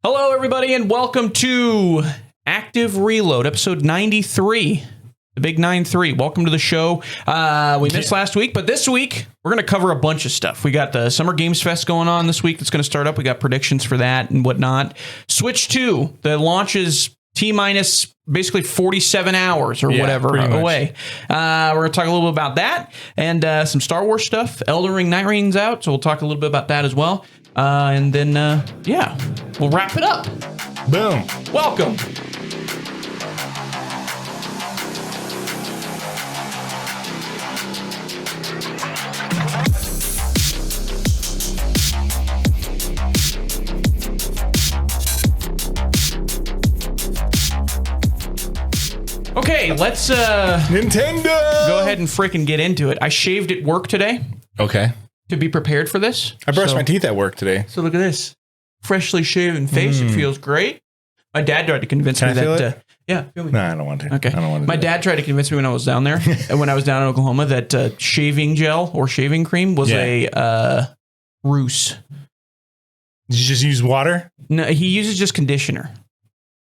Hello, everybody, and welcome to Active Reload, episode 93. The big 9-3. Welcome to the show. We missed last week, but this week, we're going to cover a bunch of stuff. We got the Summer Games Fest going on this week that's going to start up. We got predictions for that and whatnot. Switch 2, the launch is T-minus basically 47 hours or whatever away. We're going to talk a little bit about that and some Star Wars stuff. Elden Ring Nightreign's out, so we'll talk a little bit about that as well. And then, we'll wrap it up. Boom. Welcome. Okay, let's Nintendo. Go ahead and freaking get into it. I shaved at work today. Okay. To be prepared for this. I brushed my teeth at work today. So look at this. Freshly shaven face. It feels great. My dad tried to convince me that... feel me. No, I don't want to. Okay. I don't want to. My dad tried to convince me when I was down there, and when I was down in Oklahoma, that shaving gel or shaving cream was a ruse. Did you just use water? No, he uses just conditioner,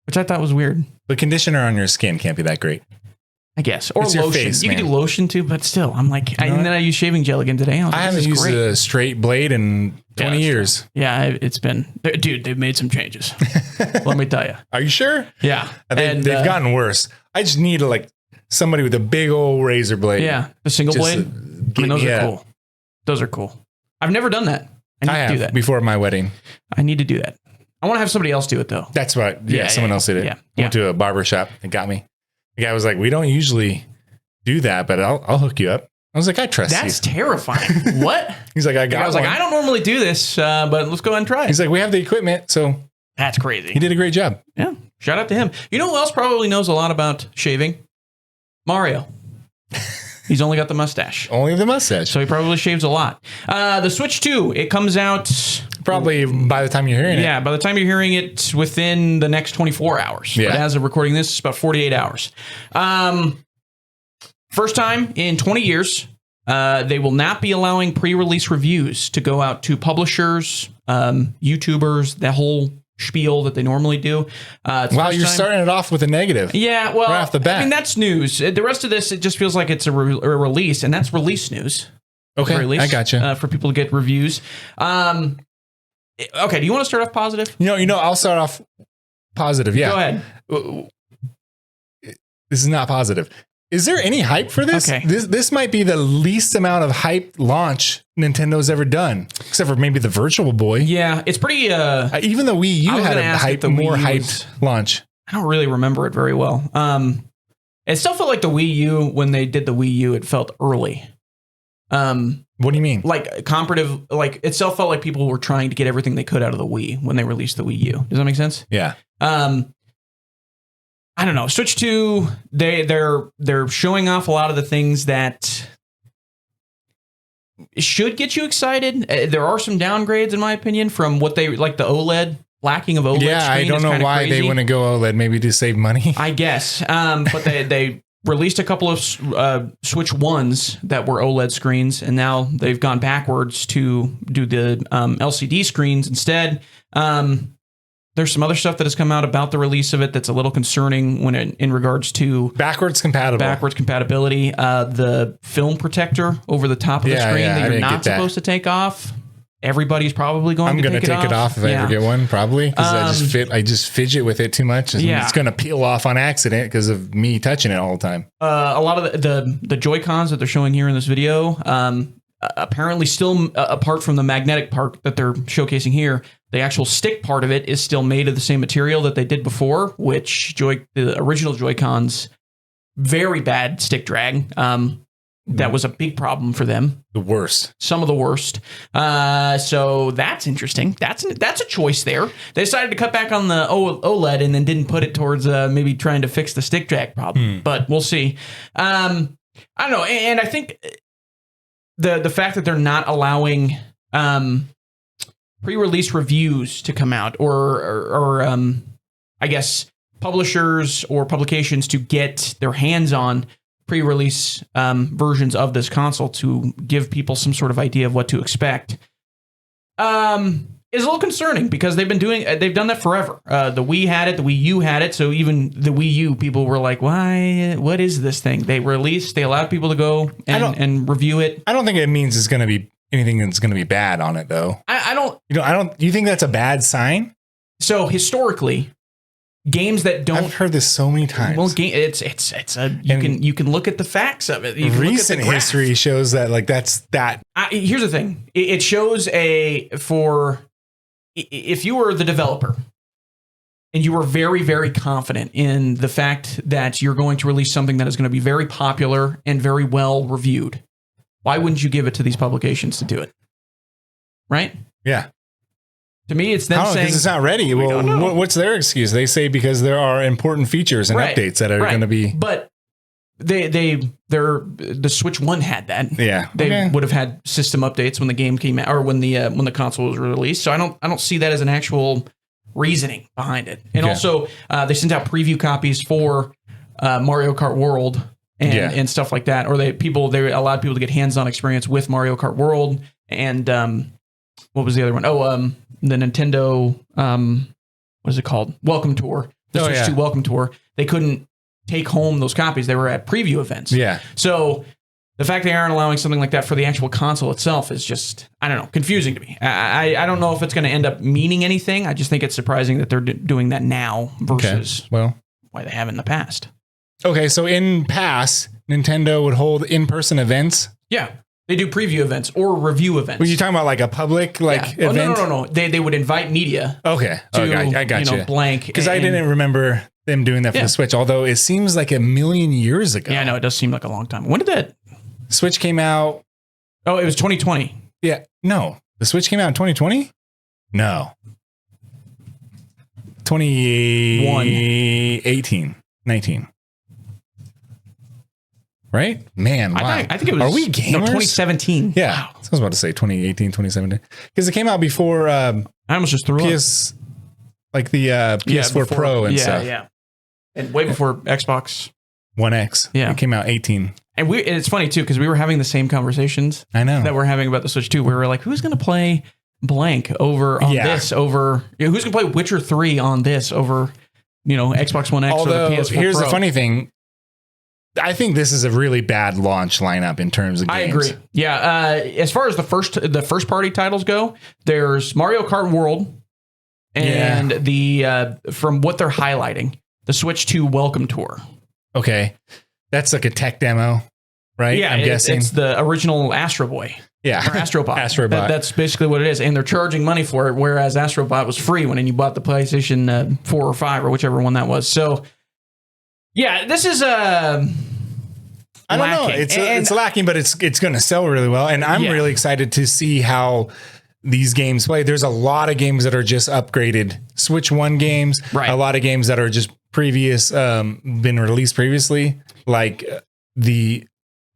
which I thought was weird. The conditioner on your skin can't be that great. I guess. Or it's lotion. Face, you can do lotion too, but still, I'm like, and then I use shaving gel again today. I haven't used a straight blade in 20 years. Yeah, it's been, dude, they've made some changes. Let me tell you. Are you sure? Yeah. They've gotten worse. I just need somebody with a big old razor blade. Yeah. The single blade. I mean, those are cool. Those are cool. I've never done that. I need to do that. Before my wedding. I need to do that. I want to have somebody else do it though. That's right. Yeah, someone else did it. Yeah. I went to a barber shop and got me. The guy was like, we don't usually do that, but I'll hook you up. I was like, I trust you. That's terrifying. What? He's like, I was like, I don't normally do this, but let's go ahead and try it. He's like, we have the equipment. So that's crazy. He did a great job. Yeah. Shout out to him. You know who else probably knows a lot about shaving? Mario. He's only got the mustache. Only the mustache. So he probably shaves a lot. The Switch 2, it comes out... Probably by the time you're hearing it. Yeah, by the time you're hearing it, within the next 24 hours. Yeah. But as of recording this, it's about 48 hours. First time in 20 years, they will not be allowing pre-release reviews to go out to publishers, YouTubers, that whole spiel that they normally do. Wow, you're starting it off with a negative. Yeah, well, right off the bat. I mean, that's news. The rest of this, it just feels like it's a release, and that's release news. Okay, I gotcha. For people to get reviews. Okay, do you want to start off positive? You know, I'll start off positive. Yeah. Go ahead. This is not positive. Is there any hype for this? Okay. This might be the least amount of hype launch Nintendo's ever done, except for maybe the Virtual Boy. Yeah, it's pretty... even the Wii U had a more hyped launch. I don't really remember it very well. It still felt like the Wii U, when they did the Wii U, it felt early. What do you mean? Like comparative, like it still felt like people were trying to get everything they could out of the Wii when they released the Wii U. Does that make sense? Yeah. I don't know. Switch 2, they're showing off a lot of the things that should get you excited. There are some downgrades, in my opinion, from what they like the OLED. Lacking of OLED. Yeah, I don't know why they want to go OLED. Maybe to save money. I guess. But they released a couple of Switch 1s that were OLED screens, and now they've gone backwards to do the LCD screens instead. There's some other stuff that has come out about the release of it that's a little concerning when in regards to backwards compatibility. The film protector over the top of the screen that you're not supposed to take off. Everybody's probably going to take it off. I'm going to take it off if I ever get one, probably, because I just fidget with it too much. And it's going to peel off on accident because of me touching it all the time. A lot of the Joy-Cons that they're showing here in this video, apparently still, apart from the magnetic part that they're showcasing here, the actual stick part of it is still made of the same material that they did before, which the original Joy-Cons, very bad stick drag. That was a big problem for them. The worst. Some of the worst. So that's interesting. That's a choice there. They decided to cut back on the OLED and then didn't put it towards maybe trying to fix the stick drag problem. But we'll see. I don't know. And I think the fact that they're not allowing pre-release reviews to come out or I guess publishers or publications to get their hands on pre-release versions of this console to give people some sort of idea of what to expect. is a little concerning because they've done that forever. The Wii had it, the Wii U had it, so even the Wii U people were like, "Why? What is this thing?" They allowed people to go and review it. I don't think it means it's going to be anything that's going to be bad on it, though. I don't. You think that's a bad sign? So historically, games that don't. I've heard this so many times. Well, you can look at the facts of it. Recent history shows that Here's the thing: it shows if you were the developer and you were very, very confident in the fact that you're going to release something that is going to be very popular and very well reviewed, why wouldn't you give it to these publications to do it? Right? Yeah. To me, it's them saying it's not ready. Well, what's their excuse? They say because there are important features and updates that are going to be. But the Switch 1 had that. Yeah, they would have had system updates when the game came out or when the console was released. So I don't see that as an actual reasoning behind it. And also, they sent out preview copies for Mario Kart World and stuff like that. Or they allowed people to get hands-on experience with Mario Kart World and what was the other one? Oh, the Nintendo what is it called? Welcome Tour. The Switch 2 Welcome Tour. They couldn't take home those copies. They were at preview events. Yeah. So the fact they aren't allowing something like that for the actual console itself is just, I don't know, confusing to me. I don't know if it's going to end up meaning anything. I just think it's surprising that they're doing that now versus why they have in the past. Okay, so in past, Nintendo would hold in-person events. Yeah. They do preview events or review events. Were you talking about like a public event? No. They would invite media. Okay. I got you. Blank. Because I didn't remember them doing that for the Switch, although it seems like a million years ago. Yeah, I know. It does seem like a long time. When did that? Switch came out. Oh, it was 2020. Yeah. No. The Switch came out in 2020? No. 2018. 19. Right? Man, wow. I think it was. Are we gamers? No, 2017. Yeah. Wow. I was about to say 2018, 2017. Because it came out before I almost just threw up. Like the PS4 Pro and stuff. Yeah. And way before Xbox One X. Yeah. It came out 18. And it's funny too, because we were having the same conversations that we're having about the Switch 2. We were like, who's going to play blank over on this over who's going to play Witcher 3 on this over, Xbox One X or the PS4 here's Pro? The funny thing. I think this is a really bad launch lineup in terms of games. I agree. Yeah. As far as the first party titles go, there's Mario Kart World and the from what they're highlighting, the Switch 2 Welcome Tour. Okay. That's like a tech demo, right? Yeah, I'm guessing. It's the original Astro Boy. Yeah. Or Astrobot. Astrobot. That's basically what it is. And they're charging money for it, whereas Astrobot was free when you bought the PlayStation 4 or 5 or whichever one that was. So, yeah, this is I don't know. It's lacking, but it's going to sell really well. And I'm really excited to see how these games play. There's a lot of games that are just upgraded Switch 1 games. Right. A lot of games that are just been released previously, like the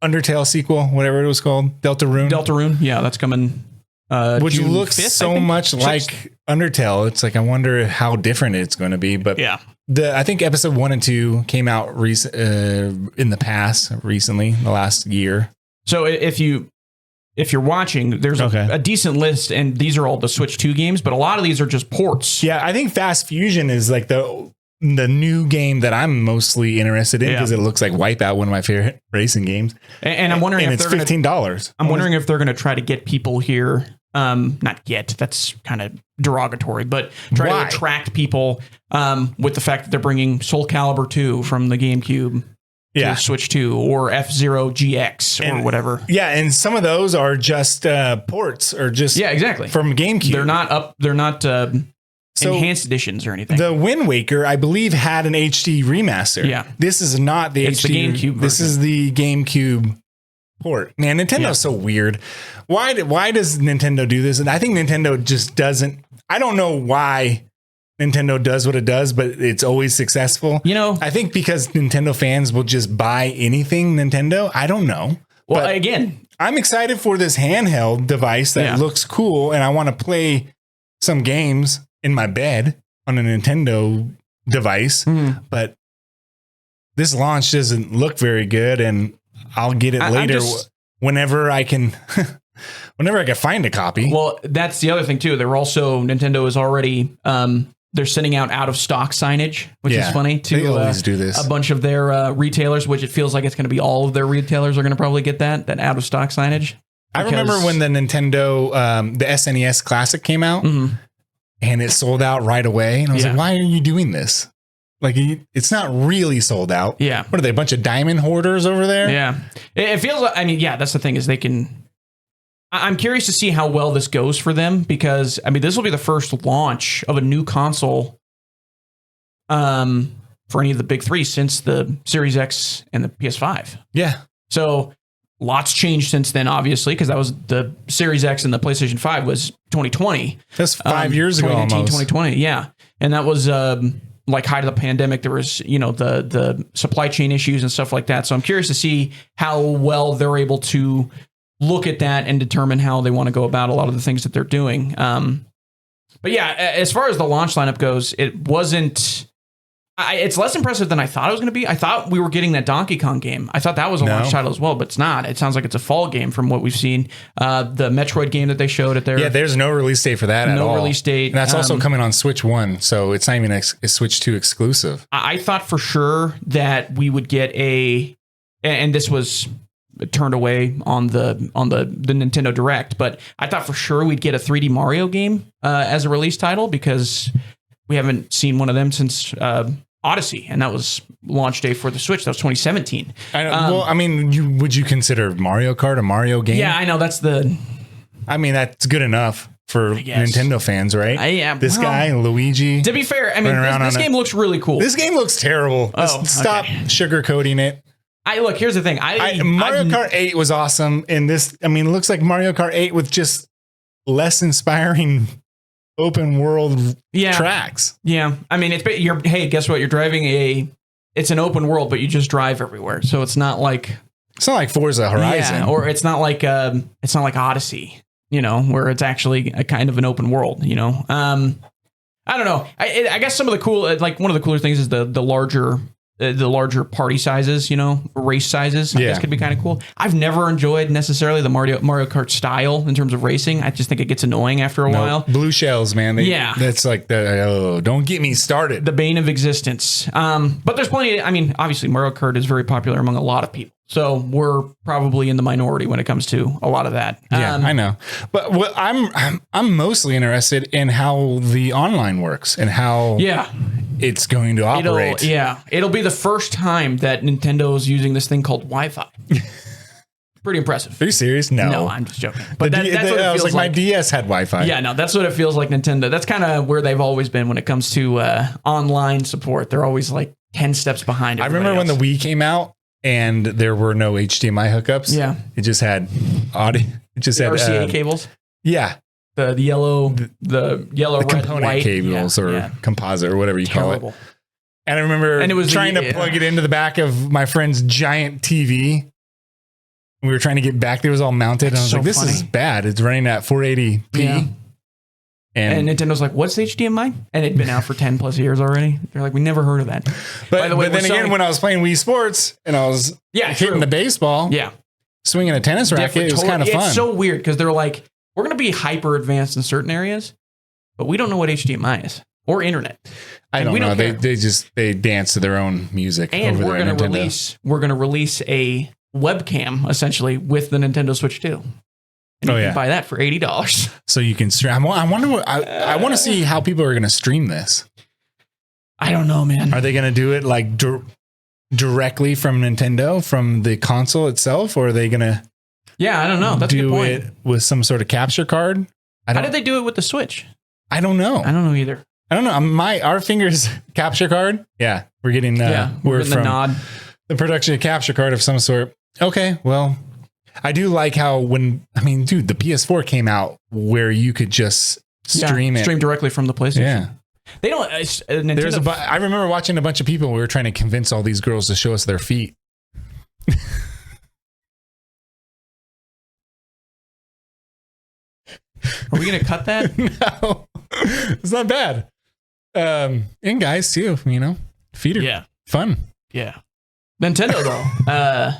Undertale sequel, whatever it was called, Deltarune. Deltarune, yeah, that's coming. Which June looks 5th, so much like Undertale. It's like I wonder how different it's going to be. But I think episode 1 and 2 came out in the past recently, the last year. So if you're watching, there's a decent list, and these are all the Switch 2 games, but a lot of these are just ports. Yeah, I think Fast Fusion is like the new game that I'm mostly interested in because it looks like Wipeout, one of my favorite racing games. And I'm wondering if it's $15. I'm wondering if they're going to try to get people here. Not get, that's kind of derogatory, but try to attract people with the fact that they're bringing Soul Calibur 2 from the GameCube to Switch 2 or F-Zero GX or whatever. Yeah, and some of those are just ports or just exactly from GameCube. They're not enhanced editions or anything. The Wind Waker, I believe, had an HD remaster. Yeah. This is not the it's HD. The GameCube version. This is the GameCube port. Man, Nintendo's so weird. Why does Nintendo do this? And I think Nintendo just doesn't. I don't know why Nintendo does what it does, but it's always successful. I think because Nintendo fans will just buy anything Nintendo. I don't know. Well, but again, I'm excited for this handheld device that looks cool, and I want to play some games in my bed on a Nintendo device, but this launch doesn't look very good, and I'll get it later whenever I can whenever I can find a copy. Well, that's the other thing too. Nintendo is already they're sending out of stock signage, which is funny to they always do this. A bunch of their retailers, which it feels like it's going to be all of their retailers are going to probably get that out of stock signage. I remember when the Nintendo, the SNES Classic came out and it sold out right away. And I was like, why are you doing this? Like, it's not really sold out. Yeah. What are they, a bunch of diamond hoarders over there? Yeah. It feels like, I mean, that's the thing is I'm curious to see how well this goes for them because, I mean, this will be the first launch of a new console for any of the big three since the Series X and the PS5. Yeah. So lots changed since then, obviously, because that was the Series X and the PlayStation 5 was 2020. That's 5 years ago, 2020, yeah. And that was like height of the pandemic. There was, the supply chain issues and stuff like that. So I'm curious to see how well they're able to look at that and determine how they want to go about a lot of the things that they're doing. But yeah, as far as the launch lineup goes, it wasn't... it's less impressive than I thought it was going to be. I thought we were getting that Donkey Kong game. I thought that was a launch title as well, but it's not. It sounds like it's a fall game from what we've seen. The Metroid game that they showed at their... Yeah, there's no release date for that at all. No release date. And that's also coming on Switch 1, so it's not even a Switch 2 exclusive. I thought for sure that we would get and this was turned away on the Nintendo Direct, but I thought for sure we'd get a 3D Mario game as a release title because we haven't seen one of them since... Odyssey, and that was launch day for the Switch. That was 2017. Well, I mean, would you consider Mario Kart a Mario game? Yeah, I know that's that's good enough for Nintendo fans, right? This guy, Luigi. To be fair, I mean, this game looks really cool. This game looks terrible. Stop sugarcoating it. Look, here's the thing. Mario Kart 8 was awesome, and this, I mean, it looks like Mario Kart 8 with just less inspiring open world tracks. Yeah. I mean, hey, guess what? You're driving it's an open world, but you just drive everywhere. So it's not like Forza Horizon. Yeah, or it's not like Odyssey, where it's actually a kind of an open world, I don't know. I guess some of the cool, like one of the cooler things is the larger party sizes, race sizes, I guess could be kind of cool. I've never enjoyed necessarily the Mario Kart style in terms of racing. I just think it gets annoying after a while. Blue shells, man. That's like don't get me started. The bane of existence. But there's plenty, obviously Mario Kart is very popular among a lot of people. So we're probably in the minority when it comes to a lot of that. Yeah, I know. But what I'm mostly interested in how the online works and how it's going to operate. It'll be the first time that Nintendo is using this thing called Wi-Fi. Pretty impressive. Are you serious? No, I'm just joking. But that's what it feels like. My DS had Wi-Fi. Yeah, no, that's what it feels like. Nintendo. That's kind of where they've always been when it comes to online support. They're always like 10 steps behind. I remember when the Wii came out and there were no HDMI hookups. Yeah, it just had audio. It just had RCA cables. Yeah. The yellow, red, component white cables or composite or whatever you call it. And I remember trying to plug it into the back of my friend's giant TV. We were trying to get back there. It was all mounted. And I was like, this is bad. It's running at 480p. Yeah. And Nintendo's like, what's HDMI? And it'd been out for 10 plus years already. They're like, we never heard of that. But, by the way, but then again, when I was playing Wii Sports and I was hitting the baseball, swinging a tennis racket, it was kind of fun. It's so weird because they're like, we're going to be hyper advanced in certain areas, but we don't know what HDMI is or internet. I don't know. They dance to their own music. And we're going to release a webcam essentially with the Nintendo Switch 2. And you can buy that for $80. So you can stream. I wonder. I want to see how people are going to stream this. I don't know, man. Are they going to do it like directly from Nintendo, from the console itself, or are they going to? Yeah, I don't know. That's a good point. It with some sort of capture card. How did they do it with the Switch? I don't know. I don't know either. I don't know. Our fingers capture card. Yeah, we're getting we're getting the nod. The production capture card of some sort. Okay, well, I do like how the PS4 came out where you could just stream directly from the PlayStation. Yeah. They don't. Nintendo. I remember watching a bunch of people. We were trying to convince all these girls to show us their feet. Are we going to cut that? No, it's not bad. And guys too, feet are fun. Yeah. Nintendo though,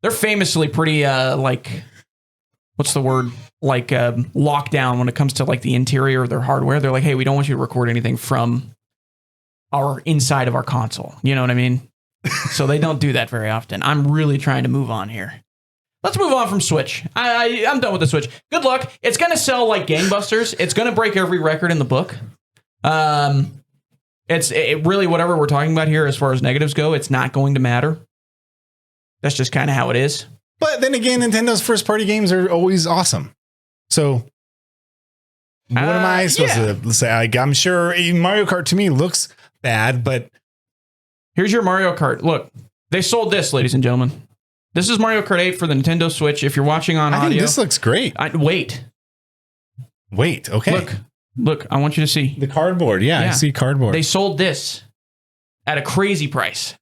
they're famously pretty what's the word? Like lockdown when it comes to like the interior of their hardware. They're like, hey, we don't want you to record anything from our inside of our console. You know what I mean? So they don't do that very often. I'm really trying to move on here. Let's move on from Switch. I'm done with the Switch. Good luck. It's going to sell like gangbusters. It's going to break every record in the book. It's really whatever we're talking about here as far as negatives go, it's not going to matter. That's just kind of how it is. But then again, Nintendo's first party games are always awesome. So what am I supposed to say? Like, I'm sure Mario Kart to me looks bad, but here's your Mario Kart. Look, they sold this, ladies and gentlemen. This is Mario Kart 8 for the Nintendo Switch. If you're watching on audio, I think this looks great. Wait. Okay. Look, I want you to see the cardboard. Yeah, I see cardboard. They sold this at a crazy price.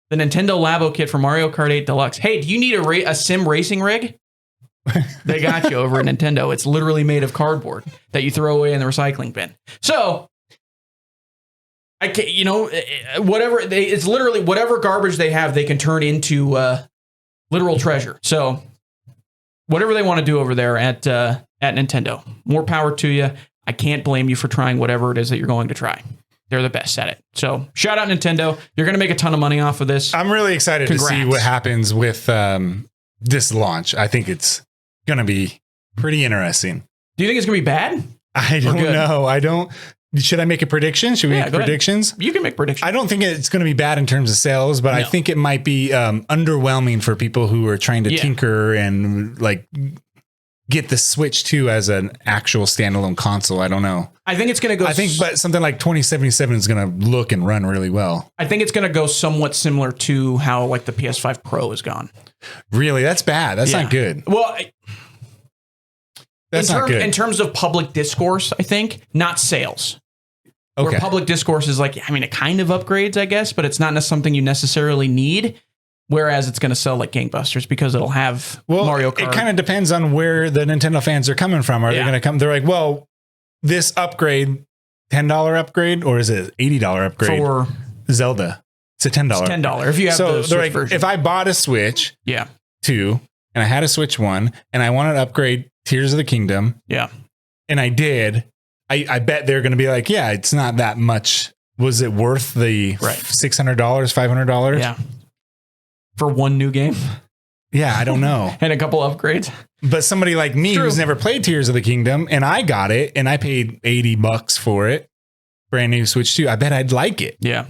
The Nintendo Labo kit for Mario Kart 8 Deluxe. Hey, do you need a sim racing rig? They got you over at Nintendo. It's literally made of cardboard that you throw away in the recycling bin. So, it's literally whatever garbage they have, they can turn into literal treasure. So, whatever they want to do over there at Nintendo, more power to you. I can't blame you for trying whatever it is that you're going to try. They're the best at it. So, shout out Nintendo. You're going to make a ton of money off of this. I'm really excited to see what happens with this launch. I think it's going to be pretty interesting. Do you think it's going to be bad? I don't know. Should I make a prediction? Should we make predictions? You can make predictions. I don't think it's going to be bad in terms of sales, but I think it might be underwhelming for people who are trying to tinker and like get the Switch 2 as an actual standalone console. I don't know. I think it's going to go. But something like 2077 is going to look and run really well. I think it's going to go somewhat similar to how like the PS5 Pro has gone. Really? That's bad. That's not good. Well, that's not good. In terms of public discourse, I think, not sales. Okay. Where public discourse is like, I mean, it kind of upgrades, I guess, but it's not something you necessarily need. Whereas it's going to sell like gangbusters because it'll have Mario Kart. It kind of depends on where the Nintendo fans are coming from. Are they going to come? They're like, well, this upgrade, $10 upgrade, or is it $80 upgrade for Zelda? It's a $10. It's $10 if you have the Switch version. If I bought a Switch 2 and I had a Switch 1 and I wanted to upgrade Tears of the Kingdom, and I did, I bet they're going to be like, yeah, it's not that much. Was it worth the $600, $500? Yeah. For one new game? Yeah, I don't know. And a couple upgrades. But somebody like me who's never played Tears of the Kingdom, and I got it, and I paid $80 for it, brand new Switch 2, I bet I'd like it. Yeah.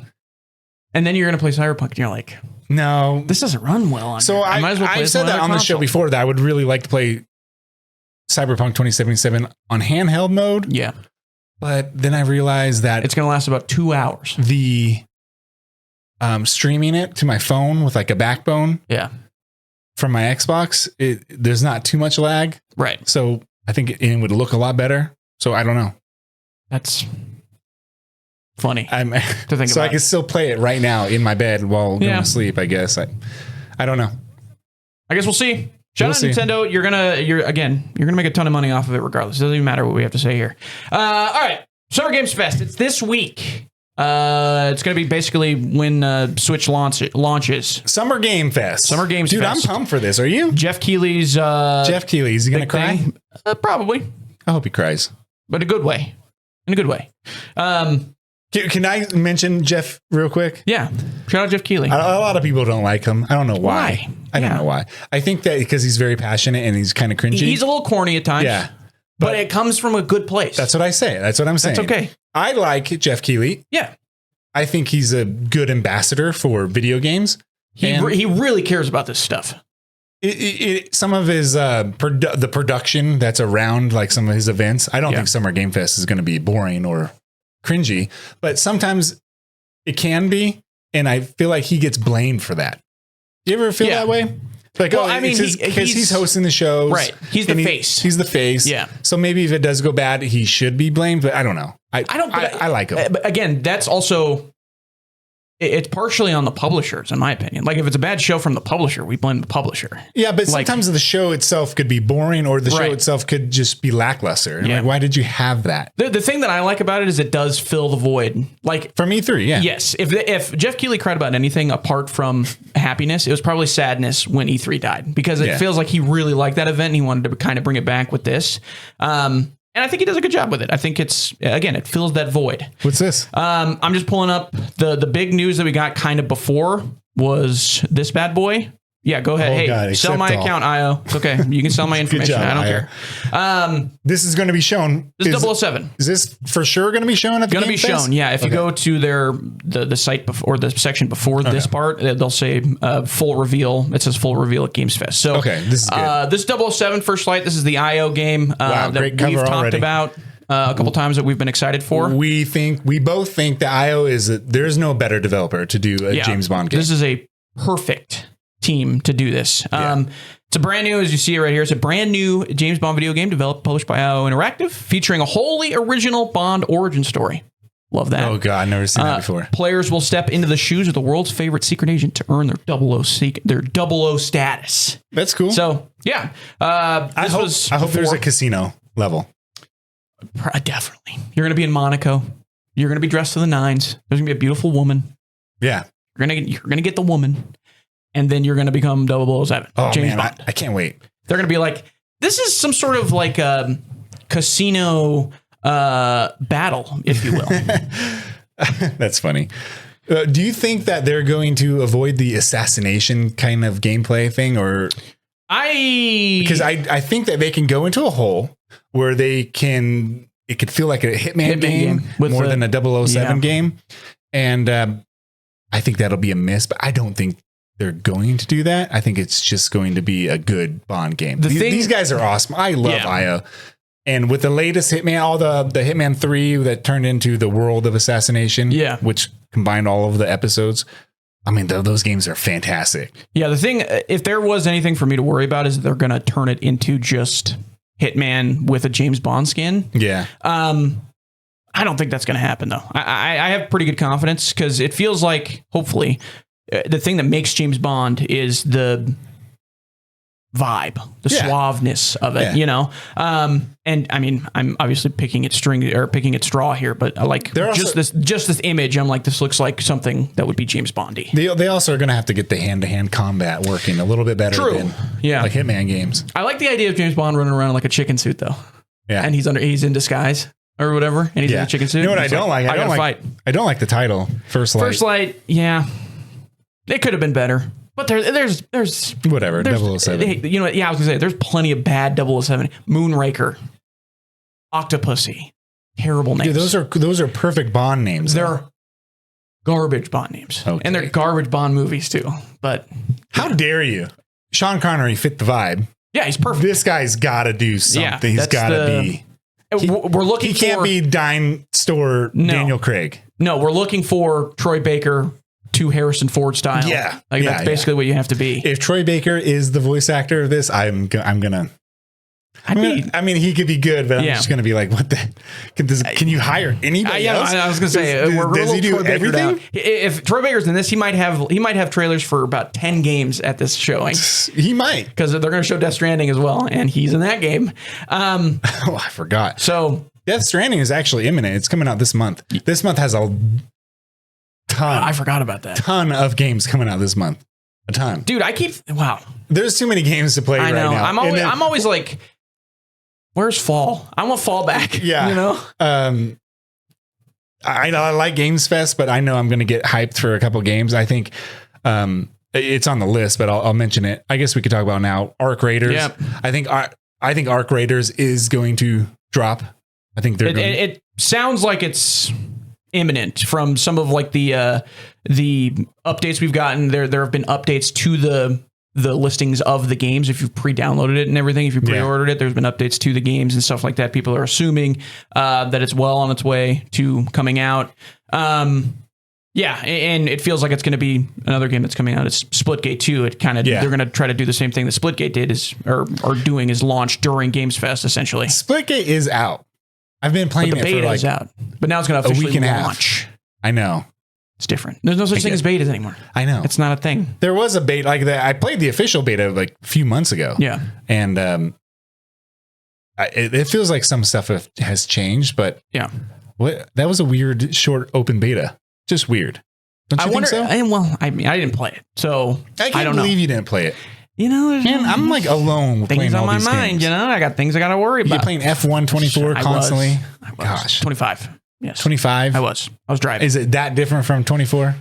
And then you're going to play Cyberpunk, and you're like, no, this doesn't run well on so here. I might as well play said that on the show before that I would really like to play Cyberpunk 2077 on handheld mode. Yeah. But then I realized that it's going to last about 2 hours. The streaming it to my phone with like a backbone. Yeah. From my Xbox, there's not too much lag. Right. So I think it would look a lot better. So I don't know. That's funny to think so about. I can still play it right now in my bed while going to sleep, I guess. I don't know. I guess we'll see. Shout out to Nintendo. You're gonna make a ton of money off of it regardless. It doesn't even matter what we have to say here. All right. Summer Games Fest. It's this week. It's going to be basically when Switch launches. Summer Game Fest. Summer Games Fest. Dude, I'm pumped for this. Are you? Jeff Keighley's... is he going to cry? Probably. I hope he cries. But in a good way. Can I mention Jeff real quick? Yeah. Shout out Jeff Keighley. A lot of people don't like him. I don't know why. I don't know why. I think that because he's very passionate and he's kind of cringy. He's a little corny at times. Yeah. But it comes from a good place. That's what I say. That's what I'm saying. That's okay. I like Jeff Keighley. Yeah. I think he's a good ambassador for video games. He really cares about this stuff. Some of his the production that's around like some of his events. I don't think Summer Game Fest is going to be boring or cringy, but sometimes it can be. And I feel like he gets blamed for that. Do you ever feel that way? Like, because he's hosting the shows. Right. He's the face. He's the face. Yeah. So maybe if it does go bad, he should be blamed, but I don't know. I like him. But again, that's also it's partially on the publishers, in my opinion. Like if it's a bad show from the publisher, we blame the publisher. Yeah, but sometimes the show itself could be boring, or the show Right. itself could just be lackluster. Yeah. Like, why did you have that? The thing that I like about it is it does fill the void. Like From E3, yeah. yes, if Jeff Keighley cried about anything apart from happiness, it was probably sadness when E3 died, because it feels like he really liked that event and he wanted to kind of bring it back with this. And I think he does a good job with it. I think it fills that void. What's this? I'm just pulling up the big news that we got kind of before was this bad boy. Yeah, go ahead. Oh, hey, God, sell my account, IO. It's okay. You can sell my information. job, I don't IO. care. This is going to be shown. This is 007. Is this for sure going to be shown at the Going to Game be Fest? shown, yeah. If you go to the site before, or the section before this part, they'll say full reveal. It says full reveal at Games Fest. So this is good. This 007 First Light. This is the IO game that great we've cover talked already. about a couple times that we've been excited for. We both think that IO there's no better developer to do a James Bond game. This is a perfect team to do this. It's a brand new, as you see it right here, it's a brand new James Bond video game developed, published by IO Interactive, featuring a wholly original Bond origin story. Love that. Oh God, I've never seen that before. Players will step into the shoes of the world's favorite secret agent to earn their 00 status. That's cool. So yeah, I hope there's a casino level. Definitely. You're going to be in Monaco. You're going to be dressed to the nines. There's going to be a beautiful woman. Yeah. You're going to get the woman. And then you're going to become 007. Oh, James man, Bond. I can't wait. They're going to be like, this is some sort of like a casino battle, if you will. That's funny. Do you think that they're going to avoid the assassination kind of gameplay thing, or because I think that they can go into a hole where it could feel like a Hitman game more than a 007 game. And I think that'll be a miss, but I don't think they're going to do that. I think it's just going to be a good Bond game. These guys are awesome. I love IO. And with the latest Hitman, all the Hitman 3 that turned into the World of Assassination, which combined all of the episodes. I mean, those games are fantastic. Yeah, the thing, if there was anything for me to worry about, is they're going to turn it into just Hitman with a James Bond skin. Yeah. I don't think that's going to happen, though. I have pretty good confidence, because it feels like, hopefully, the thing that makes James Bond is the vibe, the suaveness of it, you know? And I mean, I'm obviously picking at straw here, but I like this image. I'm like, this looks like something that would be James Bondy. They also are going to have to get the hand-to-hand combat working a little bit better than like Hitman games. I like the idea of James Bond running around in like a chicken suit, though. Yeah. And he's in disguise or whatever, and he's in a chicken suit. You know what I don't like? I don't like the title, First Light. First Light, yeah. It could have been better. But there's whatever, 007. You know what? Yeah, I was gonna say there's plenty of bad 007. Moonraker, Octopussy, terrible names. Dude, those are perfect Bond names. They're garbage Bond names, and they're garbage Bond movies too. But how dare you? Sean Connery fit the vibe. Yeah, he's perfect. This guy's got to do something. Yeah, he's got to be. We're looking. He can't be Dine Store Daniel Craig. No, we're looking for Troy Baker to Harrison Ford style. Yeah. That's basically what you have to be. If Troy Baker is the voice actor of this, I mean, he could be good, but I'm just going to be like, what the? Can you hire anybody else? I was going to say, does he do everything? If Troy Baker's in this, he might have trailers for about 10 games at this showing. He might, because they're going to show Death Stranding as well, and he's in that game. Oh, I forgot. So Death Stranding is actually imminent. It's coming out this month. This month has a ton. I forgot about that. Ton of games coming out this month. A ton, dude. Wow. There's too many games to play right now. I'm always like, where's fall? I want fall back. Yeah. You know? I like Games Fest, but I know I'm going to get hyped for a couple games. I think it's on the list, but I'll mention it. I guess we could talk about now. Arc Raiders. Yep. I think Arc Raiders is going to drop. I think it sounds like it's imminent from some of like the updates we've gotten. There have been updates to the listings of the games. If you've pre-downloaded it and everything, if you pre-ordered it, there's been updates to the games and stuff like that. People are assuming that it's well on its way to coming out. And it feels like it's going to be another game that's coming out. It's Splitgate 2. It kind of they're going to try to do the same thing that Splitgate did is launch during Games Fest essentially. Splitgate is out. I've been playing it for out, but now it's going to officially launch. I know. It's different. There's no such thing as betas anymore. I know. It's not a thing. There was a beta like that. I played the official beta like a few months ago. Yeah. And it feels like some stuff has changed, but yeah, that was a weird short open beta. Just weird. Don't you think so? I mean, I didn't play it, so I can't believe you didn't play it. You know, man, I'm like alone with things playing on all my these mind. games. You know, I got things I got to worry about. You're playing F1 24 constantly. I was. Gosh, 25. Yes, 25. I was driving. Is it that different from 24?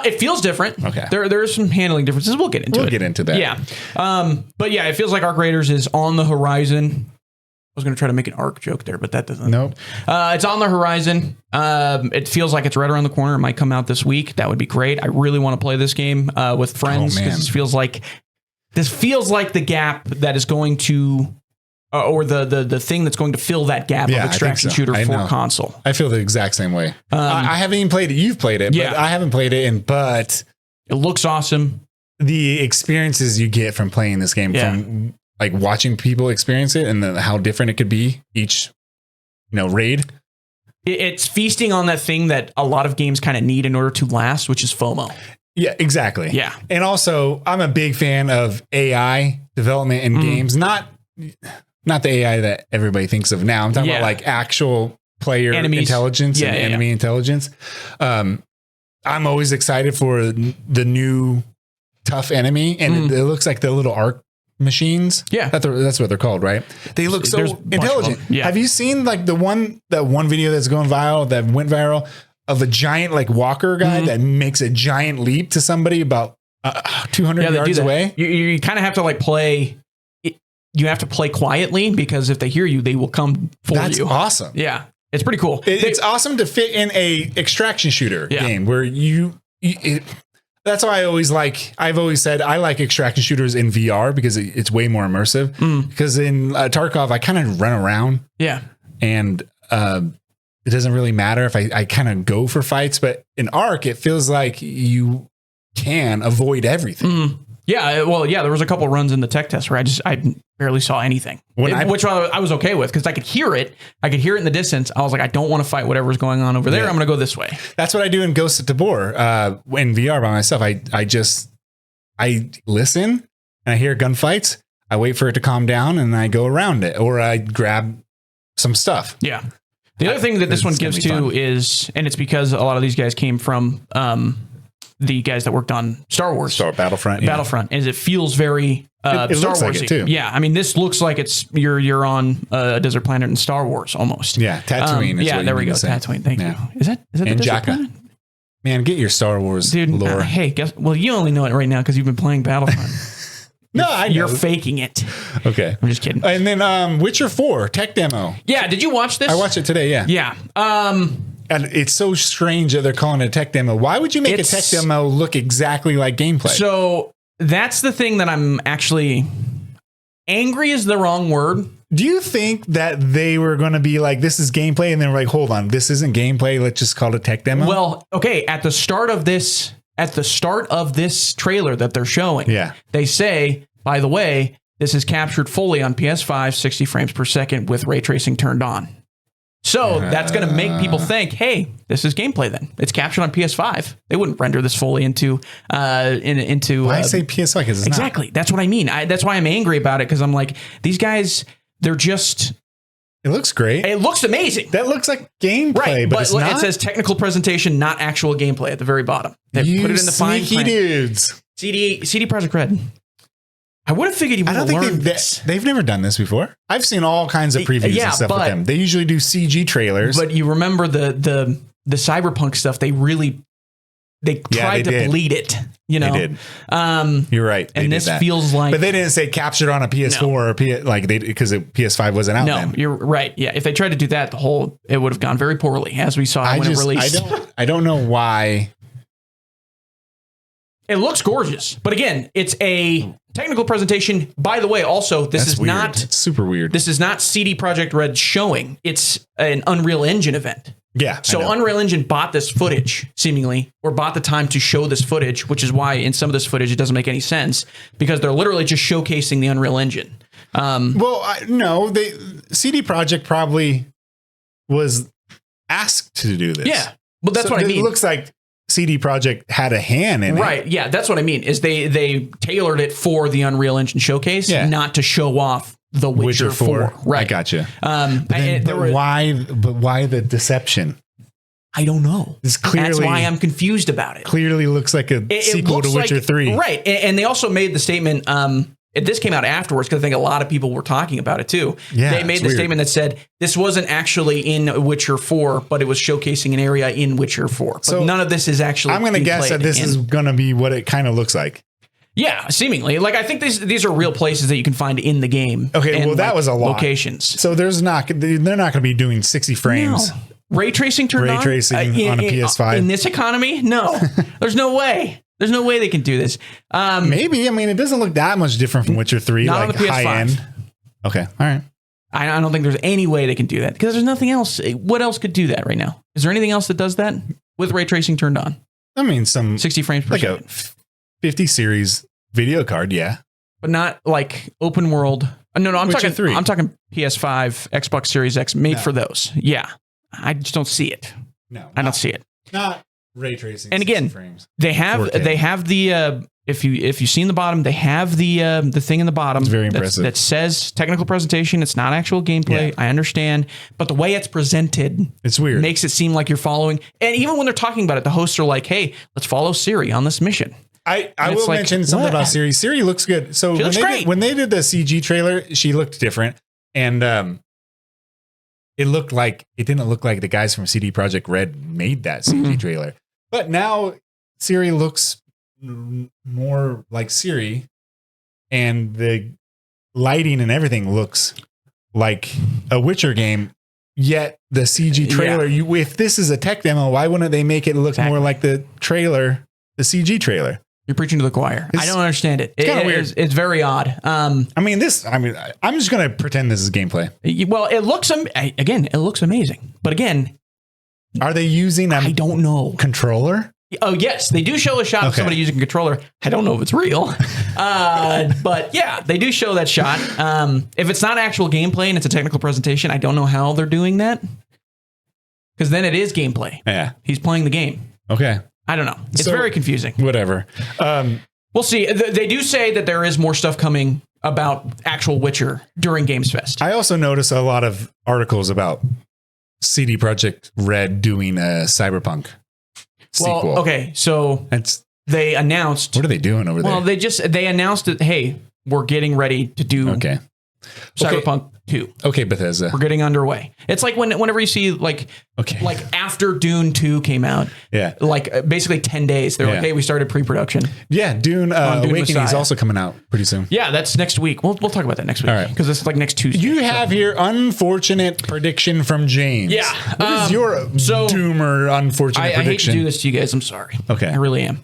It feels different. Okay. There's some handling differences. We'll get into it. We'll get into that. Yeah. But yeah, it feels like Arc Raiders is on the horizon. I was going to try to make an Arc joke there, but that doesn't. Nope. It's on the horizon. It feels like it's right around the corner. It might come out this week. That would be great. I really want to play this game with friends because this feels like the gap that is going to, or the thing that's going to fill that gap of extraction shooter for console. I feel the exact same way. I haven't even played it. You've played it, but I haven't played it. But it looks awesome. The experiences you get from playing this game, from like watching people experience it, and how different it could be each, raid. It's feasting on that thing that a lot of games kind of need in order to last, which is FOMO. Yeah, exactly. Yeah. And also, I'm a big fan of AI development in games. Not the AI that everybody thinks of now. I'm talking about like actual player intelligence and enemy intelligence. I'm always excited for the new tough enemy, and it looks like the little arc machines. Yeah, that's what they're called, right? They look so intelligent. Yeah. Have you seen like that one video that's going viral, that went viral, of a giant like walker guy that makes a giant leap to somebody about 200 yards away? You kind of have to like play. You have to play quietly because if they hear you, they will come for you. That's awesome. Yeah, it's pretty cool. It's awesome to fit in a extraction shooter game where that's why I've always said I like extraction shooters in VR because it's way more immersive. Because in Tarkov, I kind of run around. Yeah. And it doesn't really matter if I kind of go for fights. But in Ark, it feels like you can avoid everything. Yeah, well, there was a couple runs in the tech test where I barely saw anything, which I was okay with because I could hear it. I could hear it in the distance. I was like, I don't want to fight whatever's going on over there. I'm going to go this way. That's what I do in Ghost of Tabor in VR by myself. I listen and I hear gunfights. I wait for it to calm down and I go around it, or I grab some stuff. Yeah. The other thing that this one gives to is, and it's because a lot of these guys came from the guys that worked on Star Wars, Battlefront, is it feels very it Star Wars like too. Yeah, I mean, this looks like it's you're on a desert planet in Star Wars almost. Yeah, Tatooine. Yeah, there we go, Tatooine. Thank you. Is that the desert planet? Man, get your Star Wars lore. Hey, you only know it right now because you've been playing Battlefront. No, you're faking it. Okay, I'm just kidding. And then Witcher 4 tech demo. Yeah, did you watch this? I watched it today. Yeah. Yeah. And it's so strange that they're calling it a tech demo. Why would you make a tech demo look exactly like gameplay? So that's the thing that I'm actually angry is the wrong word. Do you think that they were going to be like, this is gameplay, and then we're like, hold on, this isn't gameplay, let's just call it a tech demo? Well, okay, at the start of this trailer that they're showing, they say, by the way, this is captured fully on PS5, 60 frames per second with ray tracing turned on. So that's going to make people think, hey, this is gameplay then. It's captured on PS5. They wouldn't render this fully into Why say PS5? Because it's exactly. Not. That's what I mean. That's why I'm angry about it, because I'm like, these guys, they're just... It looks great. It looks amazing. That looks like gameplay, right, but it's not. It says technical presentation, not actual gameplay at the very bottom. They put it in the fine print. Dudes. CD Projekt Red. I would have figured you would have learned this. They've never done this before. I've seen all kinds of previews and stuff with them. They usually do CG trailers. But you remember the Cyberpunk stuff, they tried to bleed it. You know? They did. You're right. And this feels like... But they didn't say captured on a PS4 or because PS5 wasn't out then. No, you're right. Yeah, if they tried to do that, it would have gone very poorly, as we saw when it released. I don't know why... It looks gorgeous, but again, it's a technical presentation. By the way, also, this is not... It's super weird. This is not CD Projekt Red showing. It's an Unreal Engine event. Yeah. So Unreal Engine bought this footage, seemingly, or bought the time to show this footage, which is why in some of this footage, it doesn't make any sense, because they're literally just showcasing the Unreal Engine. No, CD Projekt probably was asked to do this. Yeah. Well, that's what I mean. It looks like CD Projekt had a hand in it. Right. Yeah, that's what I mean. Is they tailored it for the Unreal Engine showcase, not to show off the Witcher 4. Right. I gotcha. But why the deception? I don't know. That's why I'm confused about it. Clearly looks like a sequel to Witcher 3. Right. And they also made the statement, this came out afterwards because I think a lot of people were talking about it too. Yeah, they made the statement that said this wasn't actually in Witcher 4, but it was showcasing an area in Witcher 4. But so none of this is actually. I'm going to guess that this is going to be what it kind of looks like. Yeah, seemingly. Like, I think these are real places that you can find in the game. Okay, well, that was a lot. Locations. So they're not going to be doing 60 frames. No. Ray tracing turned on? Ray tracing on a PS5. In this economy? No. There's no way. There's no way they can do this. Maybe. I mean, it doesn't look that much different from Witcher 3. Not like on the PS5. High end. Okay. All right. I don't think there's any way they can do that because there's nothing else. What else could do that right now? Is there anything else that does that with ray tracing turned on? I mean, some 60 frames per second. A 50 series video card, yeah. But not like open world. No, I'm talking 3. I'm talking PS5, Xbox Series X made for those. Yeah. I just don't see it. No. I don't see it. Not ray tracing. And again, frames. they have the if you see in the bottom, they have the thing in the bottom. It's very impressive. That says technical presentation. It's not actual gameplay. Yeah. I understand, but the way it's presented, it's weird. Makes it seem like you're following. And even when they're talking about it, the hosts are like, "Hey, let's follow Ciri on this mission." I will mention something about Ciri. Ciri looks good. So when they did the CG trailer, she looked different, and it didn't look like the guys from CD Projekt Red made that CG trailer. But now Ciri looks more like Ciri, and the lighting and everything looks like a Witcher game. Yet the CG trailer, if this is a tech demo, why wouldn't they make it look more like the trailer, the CG trailer? You're preaching to the choir. I don't understand it. It's kind of weird. It's very odd. I'm just going to pretend this is gameplay. Well, it looks amazing. But again, are they using I don't know. Controller? Oh, yes. They do show a shot of somebody using a controller. I don't know if it's real. But yeah, they do show that shot. If it's not actual gameplay and it's a technical presentation, I don't know how they're doing that. Because then it is gameplay. Yeah. He's playing the game. Okay. I don't know. It's very confusing. Whatever. We'll see. They do say that there is more stuff coming about actual Witcher during Games Fest. I also notice a lot of articles about CD Projekt Red doing a Cyberpunk sequel. Well, okay. So they announced. What are they doing over there? Well, they announced that, hey, we're getting ready to do Cyberpunk 2. Okay, Bethesda. We're getting underway. It's like whenever you see like after Dune 2 came out, like basically 10 days, they're like, hey, we started pre-production. Yeah, Dune Awakening is also coming out pretty soon. Yeah, that's next week. We'll talk about that next week. All right. Because it's like next Tuesday. You have here unfortunate prediction from James. Yeah. What is your doomer unfortunate prediction? I hate to do this to you guys. I'm sorry. Okay. I really am.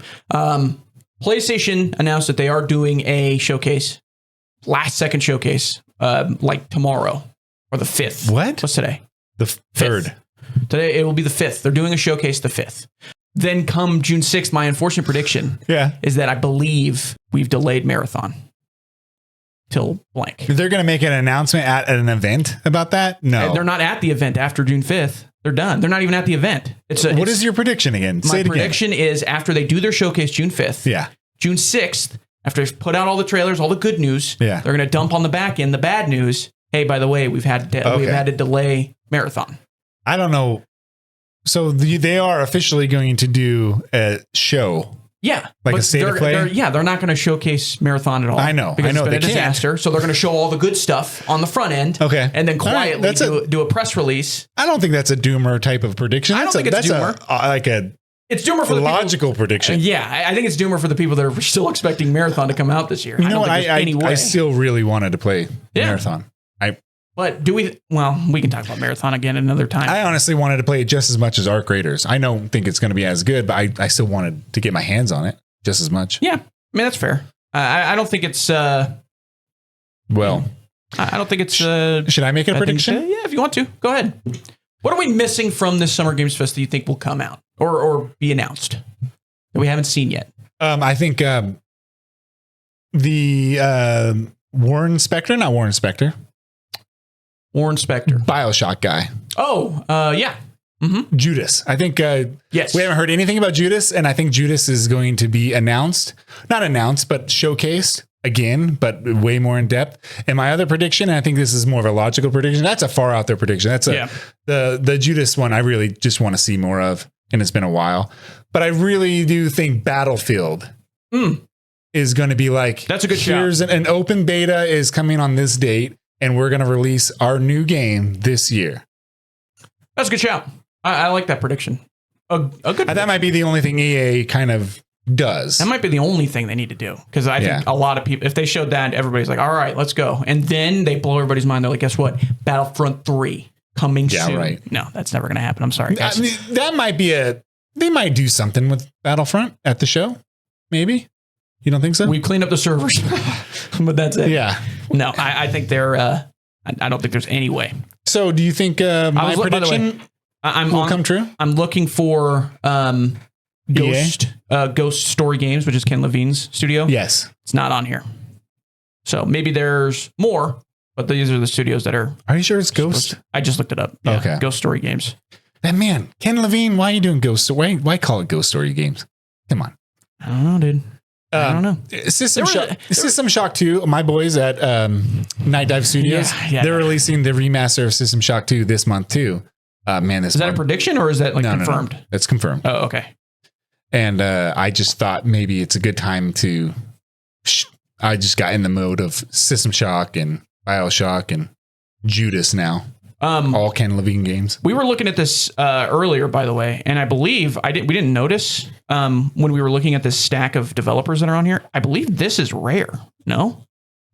PlayStation announced that they are doing a showcase, last second showcase, like tomorrow or the 5th. What? What's today? The 3rd. Today it will be the 5th. They're doing a showcase the 5th. Then come June 6th, my unfortunate prediction is that I believe we've delayed Marathon till blank. They're going to make an announcement at an event about that? No. They're not at the event after June 5th. They're done. They're not even at the event. What is your prediction again? My prediction is after they do their showcase June 5th, June 6th, after they've put out all the trailers, all the good news, they're going to dump on the back end the bad news. Hey, by the way, we've had to delay Marathon. I don't know. So they are officially going to do a show. Yeah. Like a state of play? They're not going to showcase Marathon at all. I know. Because it's been a disaster. So they're going to show all the good stuff on the front end. Okay. And then quietly do a press release. I don't think that's a doomer type of prediction. I don't think it's doomer. It's doomer for the logical prediction. Yeah, I think it's doomer for the people that are still expecting Marathon to come out this year. You know what? I still really wanted to play Marathon. But do we? Well, we can talk about Marathon again another time. I honestly wanted to play it just as much as Arc Raiders. I don't think it's going to be as good, but I still wanted to get my hands on it just as much. Yeah, I mean that's fair. I don't think it's. I don't think it's. Should I make a prediction? Yeah, if you want to, go ahead. What are we missing from this Summer Games Fest that you think will come out or be announced that we haven't seen yet? I think the Warren Spector, not Warren Spector. Warren Spector. BioShock guy. Oh, yeah. Judas. I think yes, we haven't heard anything about Judas, and I think Judas is going to be not announced, but showcased again, but way more in depth. And my other prediction, and I think this is more of a logical prediction. That's a far out there prediction. That's the Judas one. I really just want to see more of, and it's been a while. But I really do think Battlefield is going to be like, that's a good here's an open beta is coming on this date, and we're going to release our new game this year. That's a good shout. I like that prediction. A good. That might be the only thing EA kind of does. That might be the only thing they need to do, because I think a lot of people, if they showed that, everybody's like, all right, let's go. And then they blow everybody's mind. They're like, guess what? Battlefront 3 coming soon. Right. No, that's never going to happen. I'm sorry, guys. I mean, that might be they might do something with Battlefront at the show. Maybe. You don't think so? We cleaned up the servers, but that's it. Yeah. No, I think they're, I don't think there's any way. So do you think my prediction will come true? I'm looking for Ghost Story Games, which is Ken Levine's studio. Yes. It's not on here. So maybe there's more, but these are the studios that are. Are you sure it's Ghost? I just looked it up. Yeah, okay. Ghost Story Games. That man, Ken Levine, why are you doing Ghost? Why call it Ghost Story Games? Come on. I don't know, dude. I don't know. System Shock 2, my boys at Night Dive Studios, they're releasing the remaster of System Shock 2 this month too. Man, is that a prediction or is that confirmed? No. It's confirmed. Oh, okay. And I just thought maybe it's a good time to. I just got in the mode of System Shock and BioShock and Judas now. All Ken Levine games. We were looking at this earlier, by the way, and I believe we didn't notice when we were looking at this stack of developers that are on here. I believe this is Rare. No,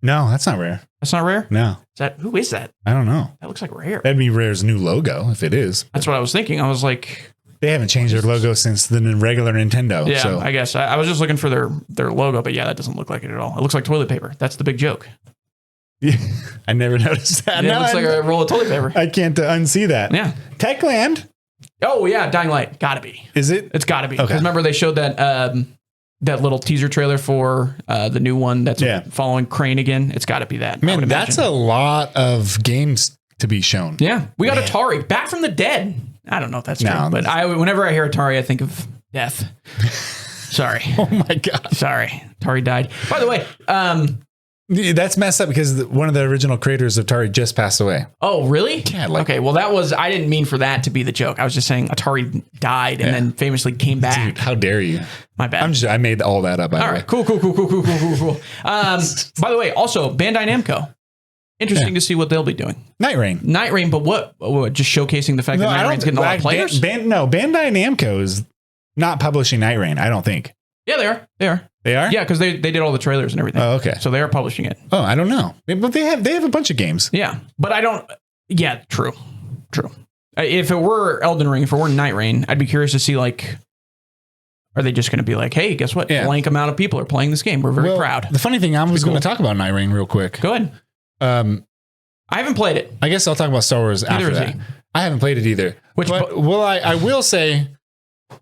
that's not Rare. That's not Rare. No. Who is that? I don't know. That looks like Rare. That'd be Rare's new logo if it is. That's what I was thinking. I was like, they haven't changed their logo since the regular Nintendo. Yeah, so. I guess I was just looking for their logo, but yeah, that doesnnland look like it at all. It looks like toilet paper. That's the big joke. Yeah, I never noticed that. It looks like a roll of toilet paper. I can't unsee that. Yeah. Techland. Oh yeah, Dying Light. Gotta be. Is it? It's gotta be. Because okay. remember they showed that little teaser trailer for the new one that's following Crane again. It's gotta be that. Man, that's a lot of games to be shown. Yeah. We got Atari back from the dead. I don't know if that's true, but whenever I hear Atari, I think of death. Sorry. Oh my God. Sorry. Atari died. By the way, that's messed up because one of the original creators of Atari just passed away. Oh, really? Yeah. Okay. Well, I didn't mean for that to be the joke. I was just saying Atari died and then famously came back. Dude, how dare you? My bad. I made all that up. All right. Cool. By the way, also Bandai Namco. Interesting to see what they'll be doing. Nightreign, but what? Just showcasing the fact that Nightraign's getting a lot of players? Bandai Namco is not publishing Nightreign, I don't think. Yeah, they are. They are? Yeah, because they did all the trailers and everything. Oh, okay. So they are publishing it. Oh, I don't know. But they have a bunch of games. Yeah, but I don't. Yeah, true. If it were Elden Ring, if it were Nightreign, I'd be curious to see are they just going to be like, hey, guess what? Blank amount of people are playing this game. We're very proud. The funny thing, I was going to talk about Nightreign real quick. Go ahead. I haven't played it. I guess I'll talk about Star Wars after that. I haven't played it either. I will say,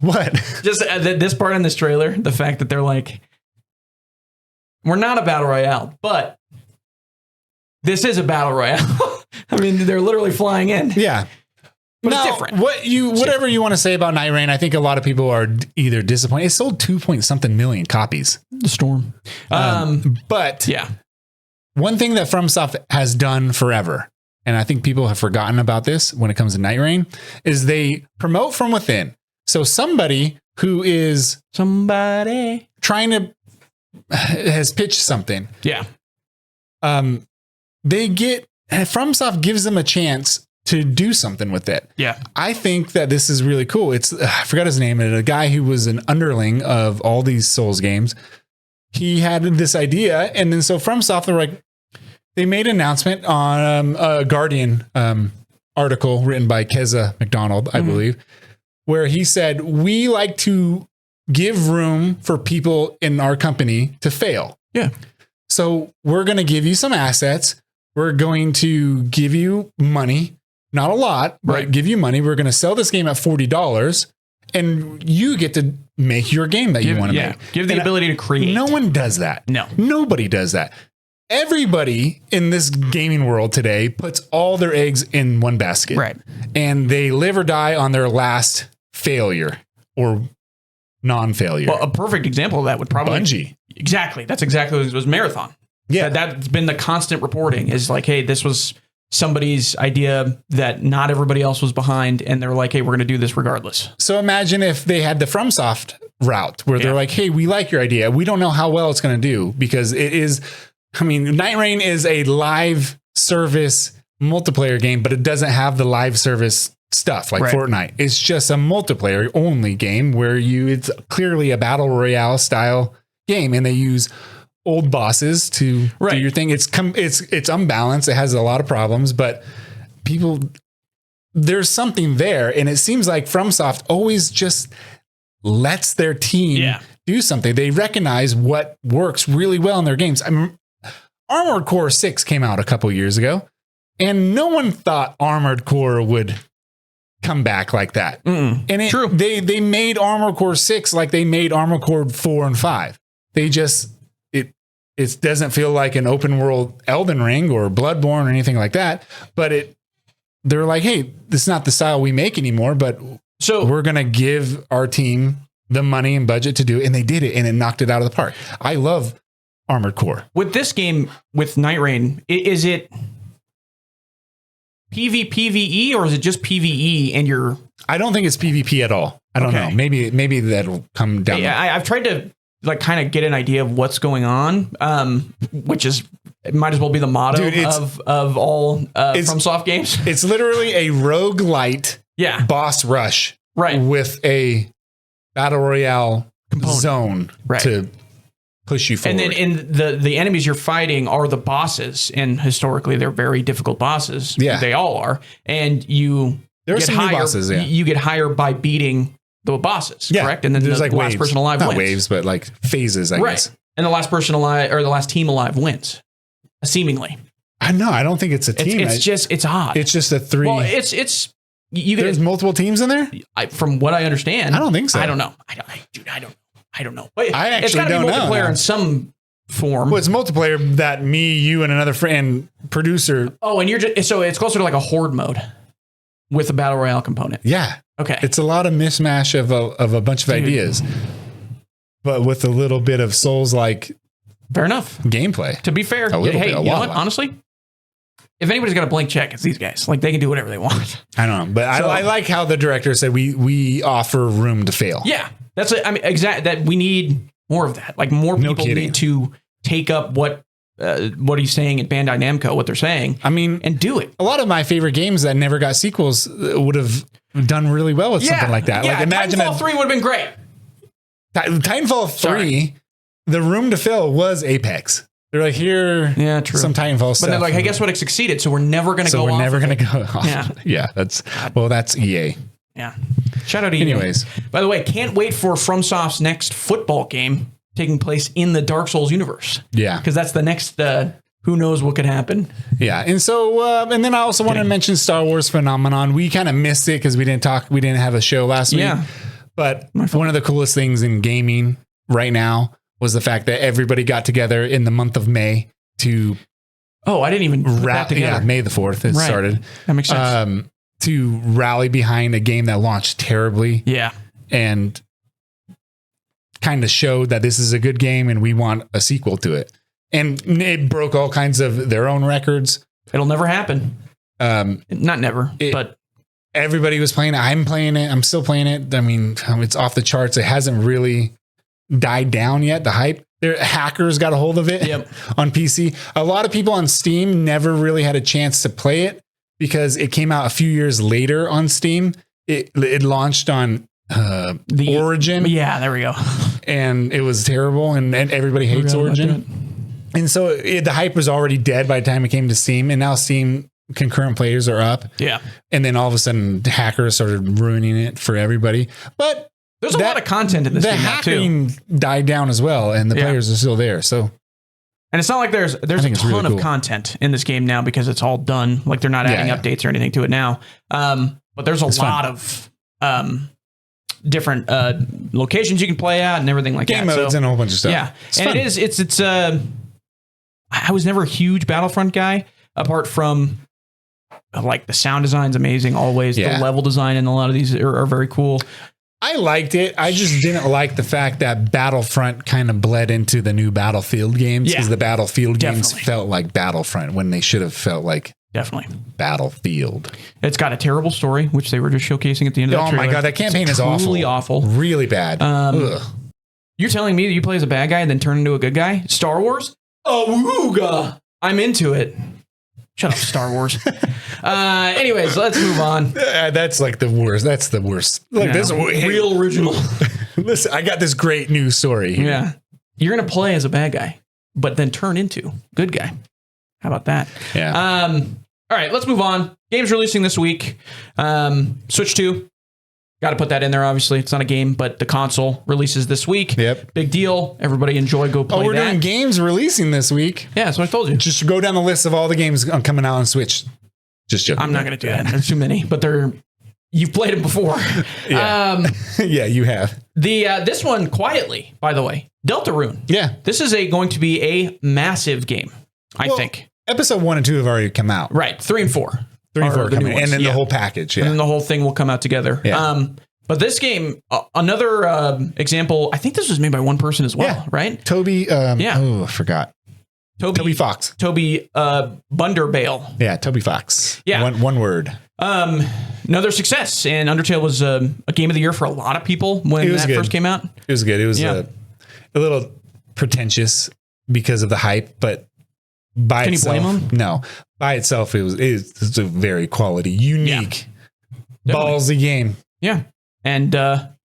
what? Just this part in this trailer, the fact that they're like, we're not a battle royale, but this is a battle royale. I mean, they're literally flying in. Yeah. But it's different. Whatever you want to say about Nightreign, I think a lot of people are either disappointed. It sold 2-point-something million copies. The Storm. But yeah, one thing that FromSoft has done forever, and I think people have forgotten about this when it comes to Nightreign, is they promote from within. So somebody who is trying to has pitched something. Yeah. FromSoft gives them a chance to do something with it. Yeah. I think that this is really cool. It's I forgot his name, a guy who was an underling of all these Souls games. He had this idea, and then so FromSoft, they made an announcement on a Guardian article written by Keza McDonald, I believe, where he said, we like to give room for people in our company to fail. Yeah. So we're going to give you some assets. We're going to give you money, not a lot, but give you money. We're going to sell this game at $40 and you get to make your game that you want to make. Give the ability to create. No one does that. No. Nobody does that. everybody in this gaming world today puts all their eggs in one basket. Right. And they live or die on their last failure or non-failure. Well, a perfect example of that would probably Bungie. Exactly. That's exactly what it was. Marathon. Yeah. That's been the constant reporting is like, hey, this was somebody's idea that not everybody else was behind. And they're like, hey, we're going to do this regardless. So imagine if they had the FromSoft route where they're like, hey, we like your idea. We don't know how well it's going to do because it is, I mean, Nightreign is a live service multiplayer game, but it doesn't have the live service stuff like Fortnite. It's just a multiplayer only game where it's clearly a battle royale style game, and they use old bosses to do your thing. It's unbalanced. It has a lot of problems, but there's something there, and it seems like FromSoft always just lets their team do something. They recognize what works really well in their games. Armored Core 6 came out a couple years ago, and no one thought Armored Core would come back like that. And they made Armored Core 6 like they made Armored Core 4 and 5. They just it doesn't feel like an open world Elden Ring or Bloodborne or anything like that, but they're like, hey, this is not the style we make anymore, but so we're going to give our team the money and budget to do it. And they did it, and it knocked it out of the park. I love Armored Core. With this game, with Nightreign, is it PvPvE or is it just PvE and you're... I don't think it's PvP at all. I don't know. Maybe that'll come down. Yeah, I've tried to like kind of get an idea of what's going on, which is it might as well be the motto of all FromSoft games. It's literally a roguelite boss rush with a battle royale zone to push you forward. And then the enemies you're fighting are the bosses, and historically they're very difficult bosses. Yeah. They all are. And you get higher bosses, you get higher by beating the bosses, correct? And then there's the like last waves. person alive Not wins. Waves, but like phases, I guess. And the last person alive or the last team alive wins. Seemingly. I know. I don't think it's a team. It's odd. It's just a 3. Well, there's multiple teams in there? From what I understand. I don't think so. I don't know. I don't know. But I actually it's gotta don't be know. multiplayer in some form. Well, it's multiplayer that me, you, and another friend producer. Oh, and so it's closer to like a horde mode with a battle royale component. Yeah. Okay. It's a lot of mishmash of a bunch of ideas, but with a little bit of Souls-like. Fair enough. Gameplay. To be fair, hey, you know what? Honestly, if anybody's got a blank check, it's these guys. Like they can do whatever they want. I don't know, but I like how the director said we offer room to fail. Yeah, that's it. I mean, that we need more of that. Like more people need to take up what he's saying at Bandai Namco, what they're saying. I mean, and do it. A lot of my favorite games that never got sequels would have done really well with something like that. Yeah, like imagine Titanfall 3 would have been great. Titanfall 3, the room to fill was Apex. They're like, here, true. Some Titanfall stuff. But they're like, hey, guess what? It succeeded, so we're never going to go off. So we're never going to go off. Yeah. That's EA. Yeah. Shout out to EA. Anyways. By the way, can't wait for FromSoft's next football game taking place in the Dark Souls universe. Yeah. Because that's the next, who knows what could happen. Yeah. And so, and then I also want to mention Star Wars Phenomenon. We kind of missed it because we didn't have a show last week. But one of the coolest things in gaming right now was the fact that everybody got together in the month of May to... Oh, I didn't even put that together. Yeah, May the 4th it started. That makes sense. To rally behind a game that launched terribly. Yeah. And kind of showed that this is a good game and we want a sequel to it. And it broke all kinds of their own records. It'll never happen. Not never, but... Everybody was playing it. I'm playing it. I'm still playing it. I mean, it's off the charts. It hasn't really died down yet. The hype. Hackers got a hold of it on PC. A lot of people on Steam never really had a chance to play it because it came out a few years later on Steam. It launched on the Origin. Yeah, there we go. And it was terrible. And everybody hates Origin. And so the hype was already dead by the time it came to Steam. And now Steam concurrent players are up. Yeah. And then all of a sudden hackers started ruining it for everybody. But there's a lot of content in this game now too. The hacking died down as well, and the players are still there. So, and it's not like there's a ton of content in this game now because it's all done. Like they're not adding updates or anything to it now. But there's a lot of different locations you can play at and everything like game that. Game modes and a whole bunch of stuff. Yeah, it's fun. It's I was never a huge Battlefront guy, apart from like the sound design's amazing always. The level design in a lot of these are very cool. I liked it. I just didn't like the fact that Battlefront kind of bled into the new Battlefield games, because the Battlefield games felt like Battlefront when they should have felt like Battlefield. It's got a terrible story, which they were just shooking at the end of the trailer. Oh my God, that campaign is awful. Really awful. Really bad. You're telling me that you play as a bad guy and then turn into a good guy? Star Wars? Oh, I'm into it. Shut up, Star Wars. Anyways, let's move on. That's like the worst. That's the worst. Like this real original. Listen, I got this great news story here. Yeah. You're going to play as a bad guy, but then turn into good guy. How about that? Yeah. All right, let's move on. Games releasing this week. Switch 2. Got to put that in there, obviously. It's not a game, but the console releases this week. Yep. Big deal. Everybody enjoy. Go play that. Oh, we're doing games releasing this week. Yeah, that's what I told you. Just go down the list of all the games coming out on Switch. Just joking. I'm not going to do that. There's too many, but you've played them before. Yeah. Yeah, you have. This one, quietly, by the way, Deltarune. Yeah. This is going to be a massive game, I think. Episode 1 and 2 have already come out. Right. 3 and 4. 3 and 4 coming, and then the whole package. Yeah. And then the whole thing will come out together. Yeah. But this game, another example, I think this was made by one person as well, right? Toby. Oh, I forgot. Toby Fox. Toby Bunderbale. Yeah, Toby Fox. Yeah. One word. Another success. And Undertale was a game of the year for a lot of people when that first came out. It was good. It was a little pretentious because of the hype, but by itself. Can you blame them? No. By itself, it's a very quality, unique, ballsy game. Yeah. And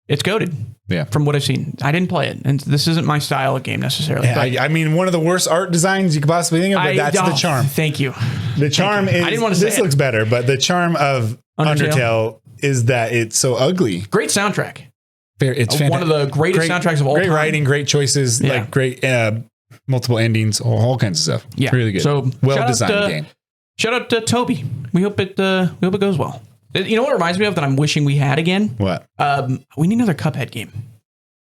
it's goated. Yeah. From what I've seen. I didn't play it. And this isn't my style of game necessarily. Yeah, I mean, one of the worst art designs you could possibly think of, but that's the charm. Thank you. The charm is, I didn't want to say this looks better, but the charm of Undertale is that it's so ugly. Great soundtrack. It's fantastic. One of the greatest soundtracks of all time. Great writing, great choices, like great multiple endings, all kinds of stuff. Yeah. Really good. So well-designed game. Shout out to Toby. We hope it goes well. You know what it reminds me of that I'm wishing we had again? What? We need another Cuphead game.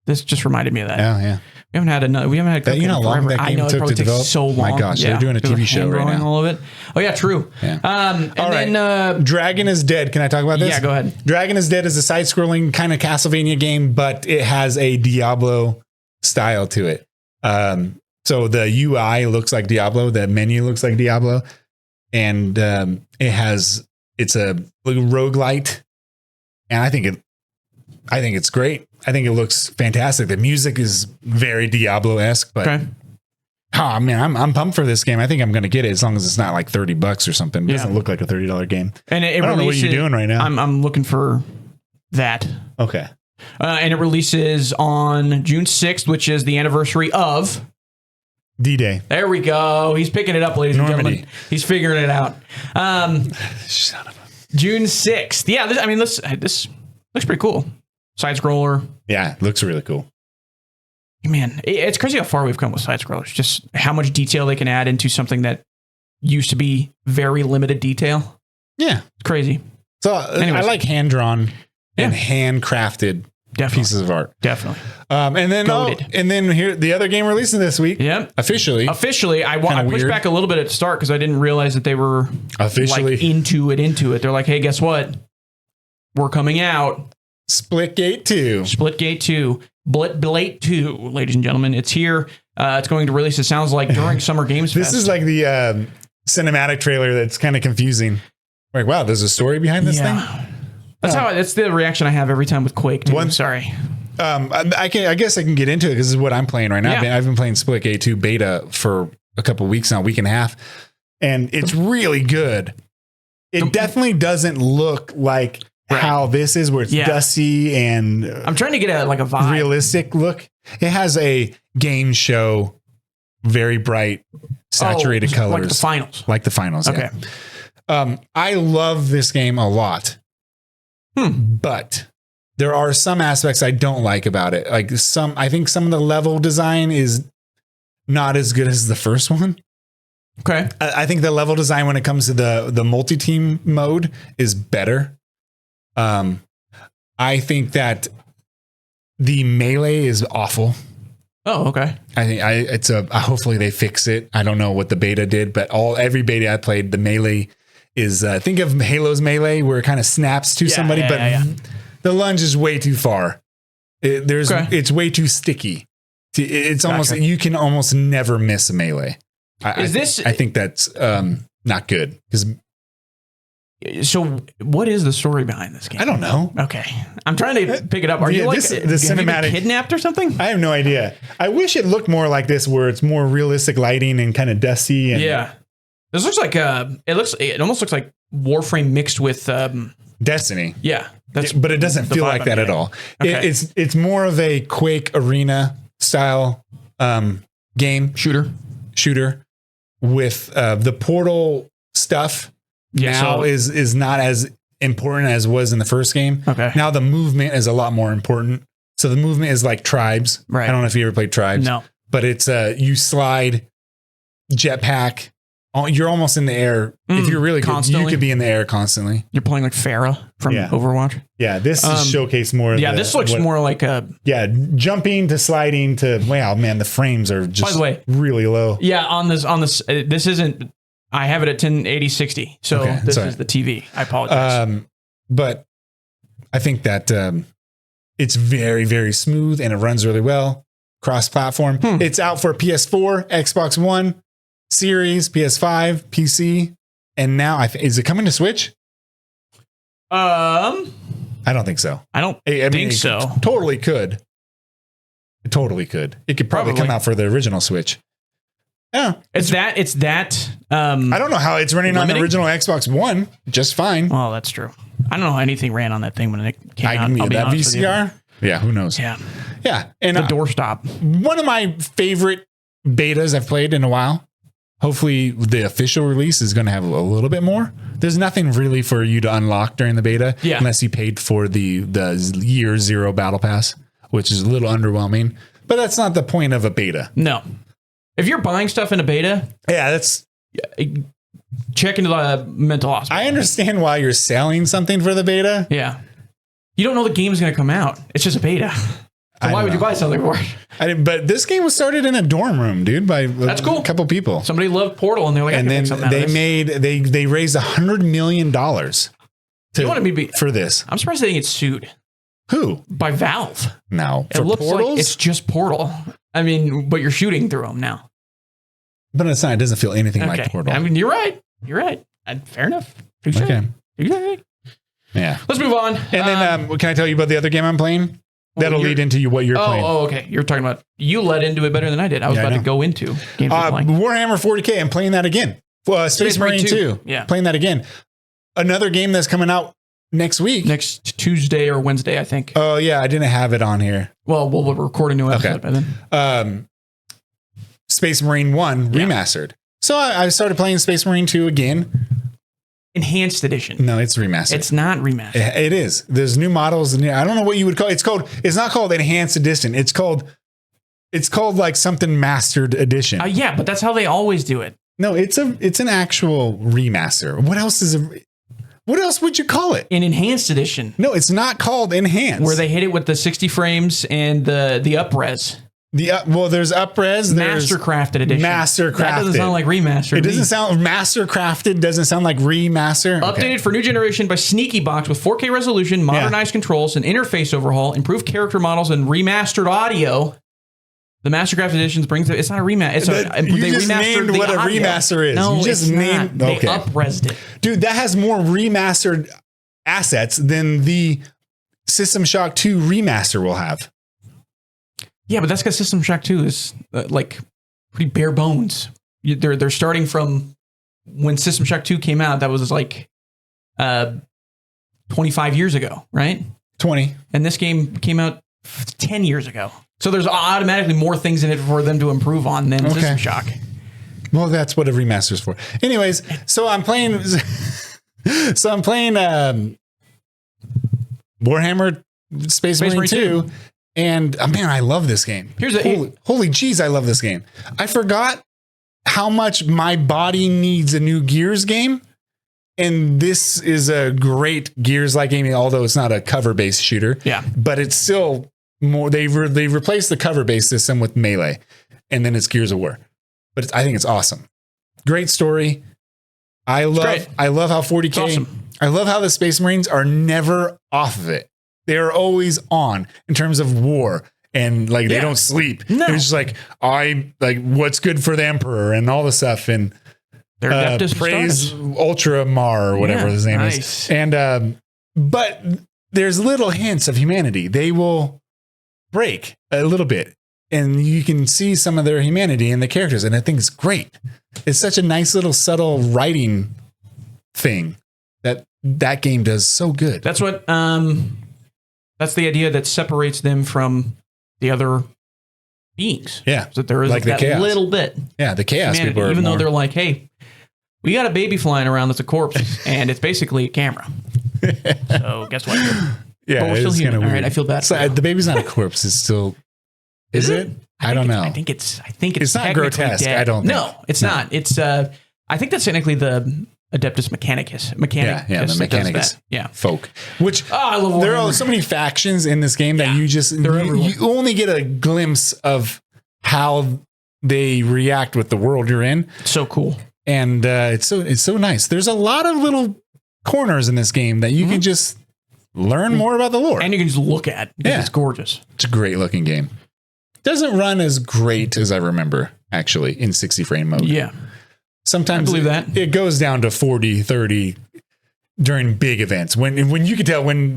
This just reminded me of that. Oh, yeah. We haven't had a Cuphead. You know how long that game took to develop? So long. My gosh, they're doing a TV show right now. All of it. Oh yeah, true. Yeah. All right. Then, Dragon is Dead. Can I talk about this? Yeah, go ahead. Dragon is Dead is a side-scrolling kind of Castlevania game, but it has a Diablo style to it. So the UI looks like Diablo, the menu looks like Diablo, and it's a roguelite, and I think it's great. I think it looks fantastic. The music is very Diablo-esque, but oh man, I'm pumped for this game. I think I'm going to get it as long as it's not like $30 or something. It doesn't look like a $30 game. And I don't know what you're doing right now. I'm looking for that. Okay. And it releases on June 6th, which is the anniversary of D-Day. There we go. He's picking it up, ladies and gentlemen. He's figuring it out. Son of a... June 6th. Yeah, this looks pretty cool. Side scroller. Yeah, it looks really cool. Man, it's crazy how far we've come with side scrollers. Just how much detail they can add into something that used to be very limited detail. Yeah. It's crazy. So I like hand-drawn and handcrafted pieces of art. Definitely. And then here the other game releasing this week. Yep. Officially, I pushed back a little bit at the start because I didn't realize that they were officially like into it. They're like, hey, guess what? We're coming out. Splitgate 2. Splitgate 2. Blade 2, ladies and gentlemen. It's here. It's going to release, it sounds like, during Summer Games Fest. This is like the cinematic trailer that's kind of confusing. Like, wow, there's a story behind this thing? That's the reaction I have every time with Quake 2. Sorry. I guess I can get into it because this is what I'm playing right now. Yeah. I've been playing Splitgate 2 beta for a couple of weeks now, week and a half, and it's really good. It definitely doesn't look like how this is, where it's dusty and I'm trying to get a vibe, realistic look. It has a game show, very bright, saturated colors, like the finals. Okay. Yeah. I love this game a lot, but there are some aspects I don't like about it. I think some of the level design is not as good as the first one. Okay. I think the level design when it comes to the multi-team mode is better. I think that the melee is awful. Oh, okay. I think hopefully they fix it. I don't know what the beta did, but every beta I played, the melee is think of Halo's melee where it kind of snaps to somebody, but the lunge is way too far. It's way too sticky. It's almost you can almost never miss a melee. I think that's not good because. So what is the story behind this game? I don't know. Okay. I'm trying to pick it up. Are you like the cinematic kidnapped or something? I have no idea. I wish it looked more like this where it's more realistic lighting and kind of dusty. And this looks like it almost looks like Warframe mixed with Destiny. Yeah. But it doesn't feel like that at all. Okay. It's more of a Quake arena style game. Shooter with the portal stuff. Now is not as important as was in the first game. Okay. Now the movement is a lot more important. So the movement is like Tribes. Right. I don't know if you ever played Tribes. No. But it's you slide, jetpack. You're almost in the air. If you're really good, you could be in the air constantly. You're playing like Pharah from Overwatch. Yeah, this is showcased more. This looks more like a jumping to sliding to. Wow, man, the frames are just by the way, really low. Yeah, on this this isn't. I have it at 1080-60, so this is the TV. I apologize. But I think that it's very, very smooth and it runs really well. Cross-platform. It's out for PS4, Xbox One, Series, PS5, PC, and now is it coming to Switch? I don't think so. I don't think so. Totally could. It totally could. It could probably come out for the original Switch. Yeah, it's that. I don't know how it's running on the original Xbox One just fine. Well, that's true. I don't know how anything ran on that thing when it came out. That VCR? Yeah, who knows? Yeah. And the doorstop. One of my favorite betas I've played in a while. Hopefully the official release is going to have a little bit more. There's nothing really for you to unlock during the beta unless you paid for the year 0 battle pass, which is a little underwhelming. But that's not the point of a beta. No. If you're buying stuff in a beta, that's check into the mental hospital. I understand why you're selling something for the beta. Yeah. You don't know the game's going to come out. It's just a beta. So why would you buy something for it? But this game was started in a dorm room, dude, by That's cool. a couple people. Somebody loved Portal and they're like, and then they raised $100 million for this. I'm surprised they didn't get sued. Who? By Valve. No. It looks Portals? Like it's just Portal. I mean, but you're shooting through them now. But it's not. It doesn't feel anything like Portal. I mean, you're right. Fair enough. Okay. Yeah. Let's move on. And then can I tell you about the other game I'm playing? That'll lead into what you're playing. Oh, okay. You're talking about, you led into it better than I did. I was about to go into games Warhammer 40K. I'm playing that again. Space Marine 2. Yeah. Playing that again. Another game that's coming out next week. Next Tuesday or Wednesday, I think. Oh, yeah. I didn't have it on here. Well, we'll record a new episode by then. Space Marine 1 remastered. So I started playing Space Marine 2 again. Enhanced edition. No, it's remastered. It's not remastered. It is. There's new models. I don't know what you would call it. It's not called enhanced edition. It's called like something mastered edition. Yeah, but that's how they always do it. No, it's an actual remaster. What else would you call it? An enhanced edition. No, it's not called enhanced. Where they hit it with the 60 frames and the up-res. There's up-res. Mastercrafted edition. Mastercrafted. That doesn't sound like remastered. It doesn't sound mastercrafted. Doesn't sound like remaster. Updated for new generation by Sneaky Box with 4K resolution, modernized controls, an interface overhaul, improved character models, and remastered audio. The Mastercraft editions brings it. It's not a remaster. You just named what a remaster is. No, you just named. They up-resed it, dude. That has more remastered assets than the System Shock 2 remaster will have. Yeah, but that's because System Shock 2 is like pretty bare bones. They're starting from when System Shock 2 came out. That was like 25 years ago, right? 20. And this game came out 10 years ago. So there's automatically more things in it for them to improve on than System Shock. Well, that's what a remaster is for. Anyways, so I'm playing. Warhammer Space Marine 2. And man, I love this game. Holy jeez, I love this game. I forgot how much my body needs a new Gears game. And this is a great Gears-like game, although it's not a cover-based shooter. Yeah. But it's still more. They replaced the cover-based system with melee, and then it's Gears of War. But I think it's awesome. Great story. I love how 40K. Awesome. I love how the Space Marines are never off of it. They are always on in terms of war. And like they don't sleep. No. It's just like what's good for the Emperor and all the stuff. And they're praise Ultra Mar or whatever his name is. And but there's little hints of humanity. They will break a little bit, and you can see some of their humanity in the characters. And I think it's great. It's such a nice little subtle writing thing that game does so good. That's what that's the idea that separates them from the other beings. Yeah. So that there is like that chaos. Little bit. Yeah, the chaos people are even though they're like, hey, we got a baby flying around that's a corpse, and it's basically a camera. So guess what? Yeah, but we're still human. All right, I feel bad. So, the baby's not a corpse. It's still. Is it? I don't know. I think it's not grotesque. Dead. I don't think. No, it's not. It's I think that's technically the Adeptus Mechanicus. The Mechanicus. Yeah. Folk. Which I love. There are so many factions in this game that you only get a glimpse of how they react with the world you're in. So cool. And it's so nice. There's a lot of little corners in this game that you can just learn more about the lore. And you can just look at. Yeah. It's gorgeous. It's a great looking game. Doesn't run as great as I remember, actually, in 60 frame mode. Yeah. Sometimes I believe that. It goes down to 40, 30 during big events. When you can tell when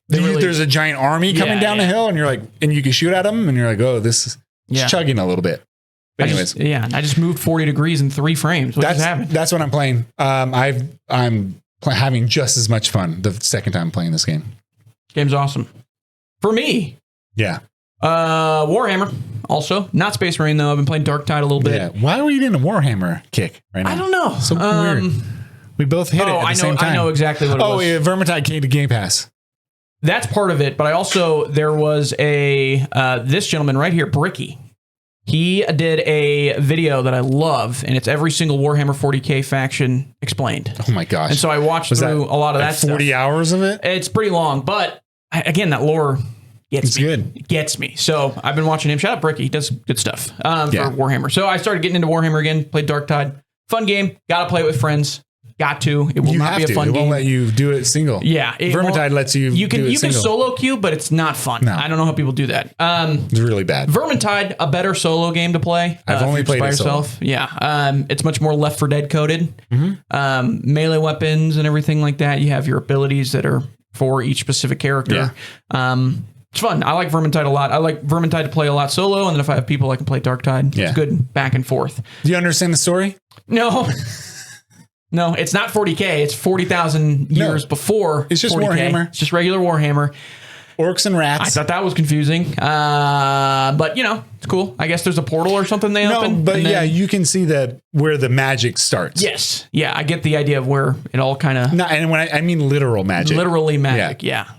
there's a giant army coming down the hill, and you're like, and you can shoot at them, and you're like, oh, this is chugging a little bit. But anyways, I just moved 40 degrees in 3 frames. That's what I'm playing. I'm having just as much fun the second time playing this game. Game's awesome for me. Yeah. Warhammer also, not Space Marine though. I've been playing Darktide a little bit. Yeah. Why are we in a Warhammer kick right now? I don't know. So weird. We both hit it at the same time. I know exactly what it was. Oh, yeah, Vermintide came to Game Pass. That's part of it, but there was this gentleman right here, Bricky. He did a video that I love, and it's every single Warhammer 40K faction explained. Oh my gosh. And so I watched through a lot of that stuff. 40 hours of it? It's pretty long, but again, that lore gets me. Good. It gets me. So I've been watching him. Shout out Bricky. He does good stuff for Warhammer. So I started getting into Warhammer again, played Darktide. Fun game. Got to play it with friends. Got to. It will not be a fun game. It won't let you do it single. Yeah. Vermintide lets you do it single. You can solo queue, but it's not fun. No. I don't know how people do that. It's really bad. Vermintide, a better solo game to play. I've only played it yourself. Solo. Yeah. It's much more Left 4 Dead coded. Mm-hmm. Melee weapons and everything like that. You have your abilities that are for each specific character. Yeah. It's fun. I like Vermintide a lot. I like Vermintide to play a lot solo, and then if I have people, I can play Darktide. Yeah. It's good back and forth. Do you understand the story? No. No, it's not 40K. It's 40,000 years before. It's just 40K. Warhammer. It's just regular Warhammer. Orcs and rats. I thought that was confusing. But, it's cool. I guess there's a portal or something they open. But you can see where the magic starts. Yes. Yeah, I get the idea of where it all kind of... No, and when I mean literal magic. Literally magic, yeah.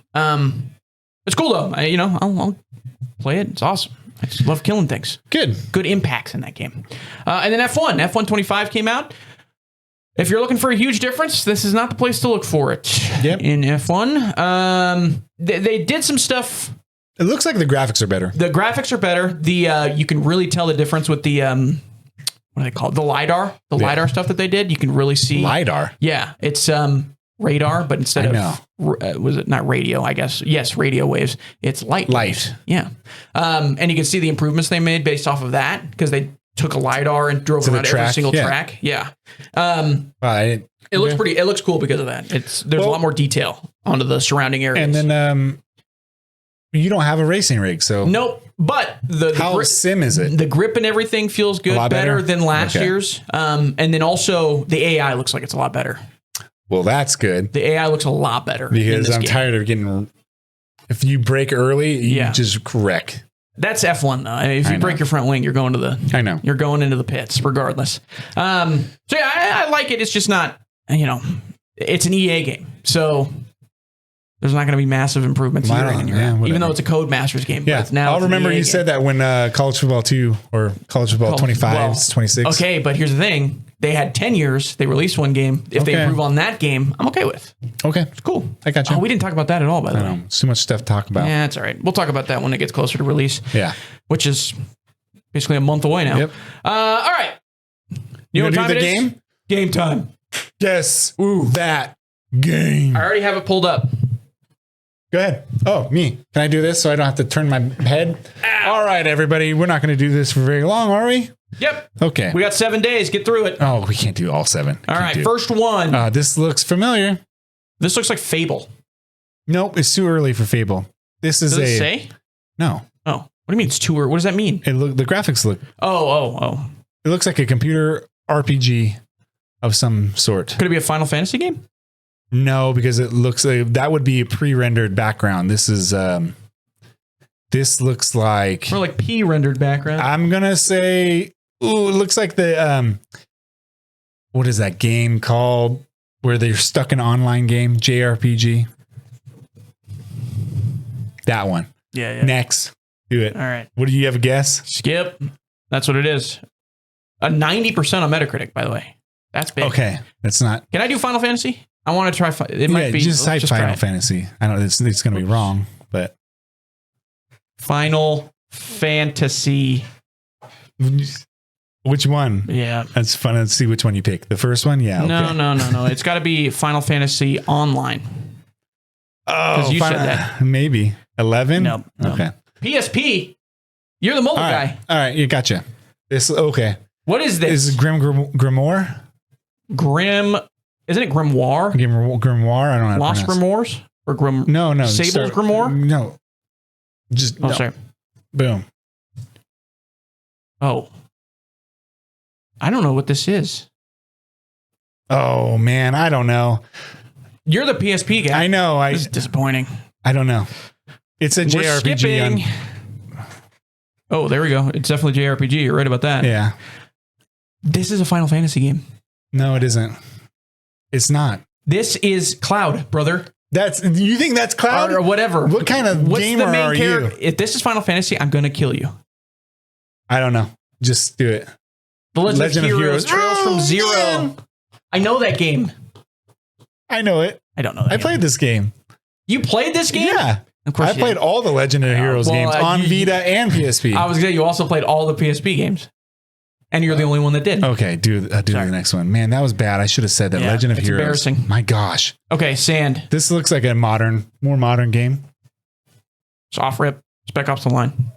It's cool, though. I'll play it. It's awesome. I just love killing things. Good impacts in that game. And then F1. F125 came out. If you're looking for a huge difference, this is not the place to look for it. Yep. In F1. They did some stuff. It looks like the graphics are better. The graphics are better. You can really tell the difference with the what do they call it? The LiDAR. The LiDAR stuff that they did. You can really see. LiDAR? Yeah. It's radar, but instead of was it not radio, I guess. Yes, radio waves. It's light. Waves. Yeah. And you can see the improvements they made based off of that because they took a LiDAR and drove around every single track. Yeah. It looks pretty. It looks cool because of that. There's a lot more detail onto the surrounding areas. And then you don't have a racing rig, so nope. But how sim is it? The grip and everything feels good, better than last year's. And then also the AI looks like it's a lot better. Well, that's good. The AI looks a lot better because I'm tired of getting. If you brake early, you just wreck. That's F1 though. If you break your front wing, you're going to the. I know. You're going into the pits, regardless. So I like it. It's just not. It's an EA game, so there's not going to be massive improvements even though it's a Codemasters game. Yeah. But now I'll remember you said that when College Football 2 or College Football 25, 26. Okay, but here's the thing: they had 10 years. They released one game. If they improve on that game, I'm okay with. Okay. It's cool. I got you. Oh, we didn't talk about that at all, by the way. It's too much stuff to talk about. Yeah, it's all right. We'll talk about that when it gets closer to release. Yeah. Which is basically a month away now. Yep. All right. You know what time it is? Game time. Yes. Ooh, that game. I already have it pulled up. Go ahead. Oh, me. Can I do this so I don't have to turn my head? Ow. All right, everybody. We're not going to do this for very long, are we? Yep. Okay. We got 7 days. Get through it. Oh, we can't do all 7. All right. First one. This looks familiar. This looks like Fable. Nope. It's too early for Fable. This is Does it say? No. Oh. What do you mean it's too early? What does that mean? The graphics look. Oh. It looks like a computer RPG of some sort. Could it be a Final Fantasy game? No, because it looks like that would be a pre-rendered background. This is this looks like more like P-rendered background. I'm gonna say, ooh, it looks like the what is that game called where they're stuck in an online game? JRPG. That one. Yeah. Next, do it. All right. What do you have a guess? Skip. That's what it is. A 90% on Metacritic, by the way. That's big. Okay, that's not. Can I do Final Fantasy? I want to try. It might be just type Final Fantasy. I know it's going to be wrong, but Final Fantasy. Which one? Yeah, that's fun. Let's see which one you pick. The first one, yeah. Okay. No. It's got to be Final Fantasy Online. Oh, you said that. Maybe 11. No. Okay. PSP. You're the mobile guy. All right, you gotcha. This okay. What is this? Is Grimoire? Isn't it Grimoire? Grimoire? I don't know. Lost Grimoires? Or No. Sable's Grimoire? No. Just no. Sorry. Boom. Oh. I don't know what this is. Oh man, I don't know. You're the PSP guy. I know. This is disappointing. I don't know. It's a JRPG. Oh, there we go. It's definitely JRPG. You're right about that. Yeah. This is a Final Fantasy game. No, it isn't. It's not. This is Cloud, brother. You think that's Cloud? Or whatever. What kind of gamer are you? If this is Final Fantasy, I'm going to kill you. I don't know. Just do it. The Legend of Heroes. Trails from Zero. Man. I know that game. I know it. I don't know that I played this game. You played this game? Yeah. Of course I played all the Legend of Heroes games on Vita and PSP. I was going to say, you also played all the PSP games. And you're the only one that did. Okay, do the next one. Man, that was bad. I should have said that. Yeah, Legend of Heroes. Embarrassing. My gosh. Okay, Sand. This looks like a more modern game. Soft rip. Spec Ops Online.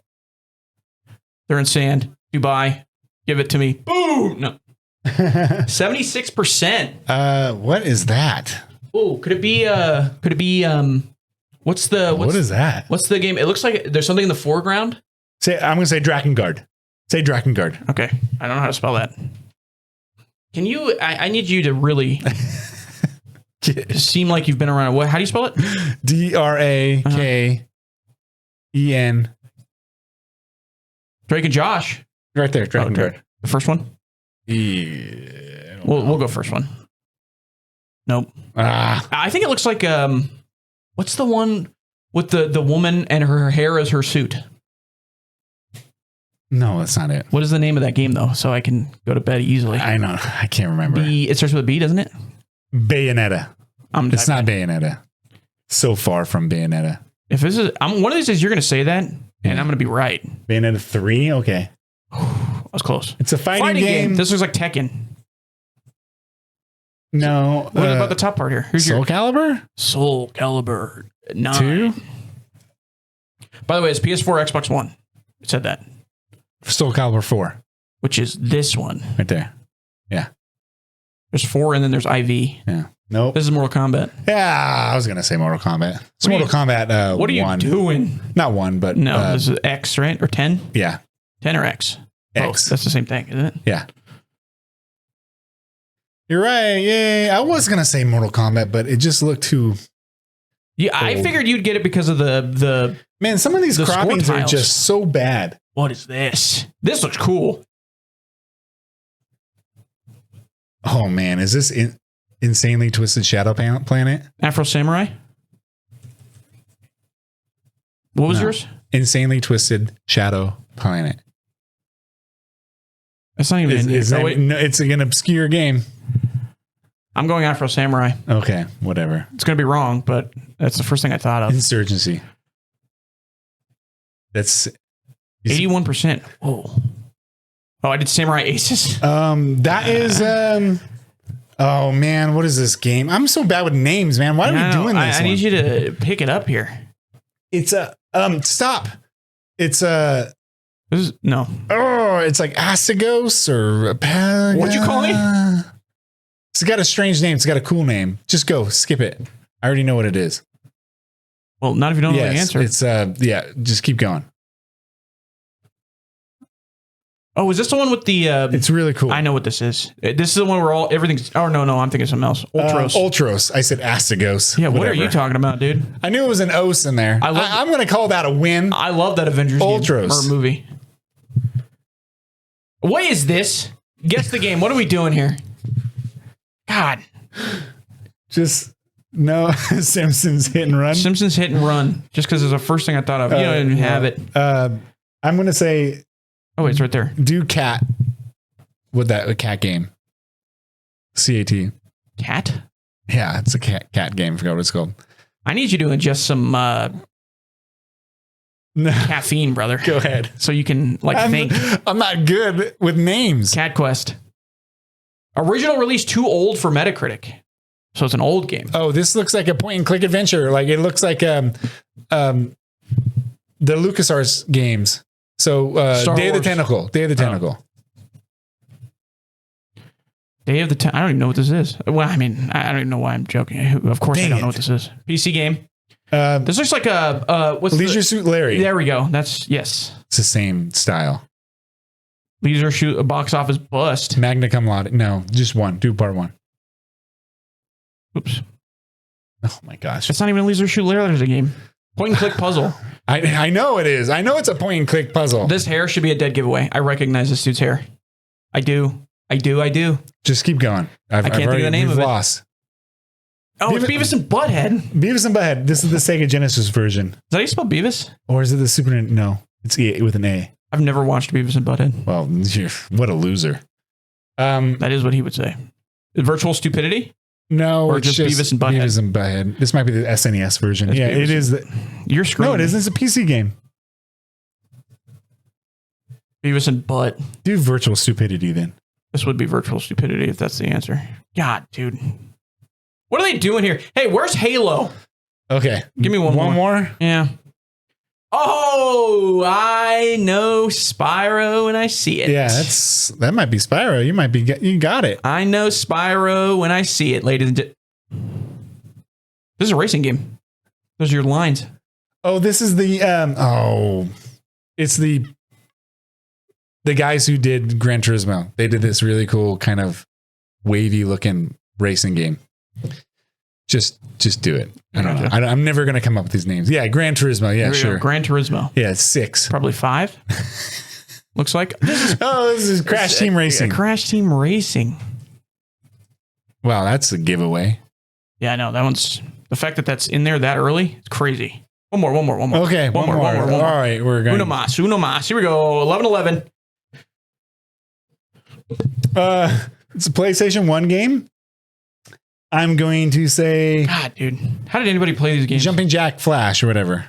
They're in Sand. Dubai. Give it to me. Boom. No. 76%. What is that? Oh, could it be what is that? What's the game? It looks like there's something in the foreground. I'm going to say Drakengard. Say Drakengard. Okay. I don't know how to spell that. Can you, I need you to really seem like you've been around. How do you spell it? Draken. Drake and Josh. Right there. Drakengard. The first one? Yeah. We'll go first one. Nope. I think it looks like, what's the one with the woman and her hair as her suit? No, that's not it. What is the name of that game, though? So I can go to bed easily. I know. I can't remember. It starts with a B, doesn't it? Bayonetta. It's not Bayonetta. So far from Bayonetta. If this is, one of these days you're going to say that, and I'm going to be right. Bayonetta 3? Okay. I was close. It's a fighting game. This looks like Tekken. No. What about the top part here? Here's Soul Calibur? Soul Calibur 9. 2? By the way, it's PS4, Xbox One. It said that. Soul Calibur 4. Which is this one. Right there. Yeah. There's 4 and then there's IV. Yeah. Nope. This is Mortal Kombat. Yeah, I was going to say Mortal Kombat. It's Mortal Kombat What are you 1. doing? Not 1, but... No, this is X, right? Or 10? Yeah. 10 or X? X. Oh, that's the same thing, isn't it? Yeah. You're right. Yay. I was going to say Mortal Kombat, but it just looked too... Yeah, old. I figured you'd get it because of the... Man, some of these croppings are just so bad. What is this? This looks cool. Oh, man. Is this Insanely Twisted Shadow Planet? Afro Samurai? What was yours? Insanely Twisted Shadow Planet. It's not even. It's an obscure game. I'm going Afro Samurai. Okay, whatever. It's going to be wrong, but that's the first thing I thought of. Insurgency. That's 81%. Whoa. Oh, I did Samurai Aces. That is. Oh man, what is this game? I'm so bad with names, man. Why are we doing this? I need you to pick it up here. It's a stop. It's no. Oh, it's like Asagos or What'd you call me? It's got a strange name. It's got a cool name. Just go. Skip it. I already know what it is. Well, not if you don't know the answer. It's just keep going. Oh, is this the one with the it's really cool. I know what this is. This is the one where everything's no, I'm thinking something else. Ultros. Ultros. I said Asagos. Yeah, what are you talking about, dude? I knew it was an os in there. I'm going to call that a win. I love that Avengers Ultros game, or movie. What is this? Guess the game. What are we doing here? God. Just no Simpsons Hit and Run. Simpsons Hit and Run. Just because it's the first thing I thought of. You don't even have it. I'm going to say. Oh, wait, it's right there. Do cat. With a cat game. CAT. Cat? Yeah, it's a cat game. I forgot what it's called. I need you to ingest some caffeine, brother. Go ahead. So you can think. I'm not good with names. Cat Quest. Original release too old for Metacritic. So it's an old game. Oh, this looks like a point and click adventure. Like it looks like the LucasArts games. So Day of the Tentacle. Day of the Tentacle. Day of the Tentacle. I don't even know what this is. Well, I mean, I don't even know why I'm joking. Of course I don't know what this is. PC game. This looks like a what's Leisure Suit Larry. There we go. Yes. It's the same style. Leisure Suit, a box office bust. Magna Cum Laude. No, just one. Do part one. Oops. Oh my gosh. It's not even a Leisure Suit Larry. There's a game. Point and click puzzle. I know it is. I know it's a point and click puzzle. This hair should be a dead giveaway. I recognize this dude's hair. I do. Just keep going. I can't think of the name of it. Lost. Oh, it's Beavis and Butthead. Beavis and Butthead. This is the Sega Genesis version. Is that how you spell Beavis? Or is it the Super? No, it's with an A. I've never watched Beavis and Butthead. Well, what a loser. That is what he would say. Virtual stupidity? No, or just Beavis and Butthead. Beavis and Butthead. This might be the SNES version. That's Beavis. It is. You're screwing. No, it isn't. It's a PC game. Beavis and Butt. Do virtual stupidity then. This would be virtual stupidity if that's the answer. God, dude. What are they doing here? Hey, where's Halo? Okay. Give me one more. Yeah. Oh, I know Spyro when I see it. Yeah, that might be Spyro. You got it. I know Spyro when I see it, ladies and gentlemen. This is a racing game. Those are your lines. Oh, this is the it's the guys who did Gran Turismo. They did this really cool kind of wavy looking racing game. Just do it. I don't know. I'm never going to come up with these names. Yeah, Gran Turismo. Yeah, sure. Gran Turismo. Yeah, it's 6. Probably 5. Looks like. This is Crash Team Racing. Crash Team Racing. Wow, that's a giveaway. Yeah, I know. That one's the fact that that's in there that early. It's crazy. One more. Okay, one more. All right, we're going. Uno mas. Here we go. 11-11. It's a PlayStation 1 game. I'm going to say, God, dude, how did anybody play these games? Jumping Jack Flash or whatever.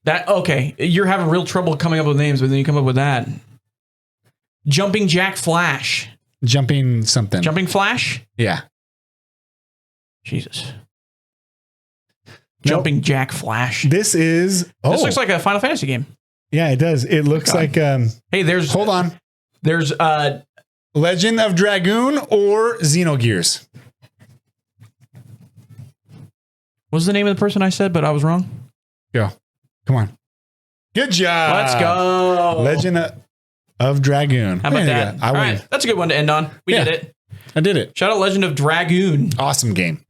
Okay, you're having real trouble coming up with names, but then you come up with that. Jumping Jack Flash. Jumping something. Jumping Flash? Yeah. Jesus. Jumping Jack Flash. This looks like a Final Fantasy game. Yeah, it does. It looks like hey, hold on. There's Legend of Dragoon or Xenogears. What was the name of the person I said, but I was wrong? Go. Come on. Good job. Let's go. Legend of Dragoon. How about that? I win. All right. That's a good one to end on. We did it. I did it. Shout out Legend of Dragoon. Awesome game.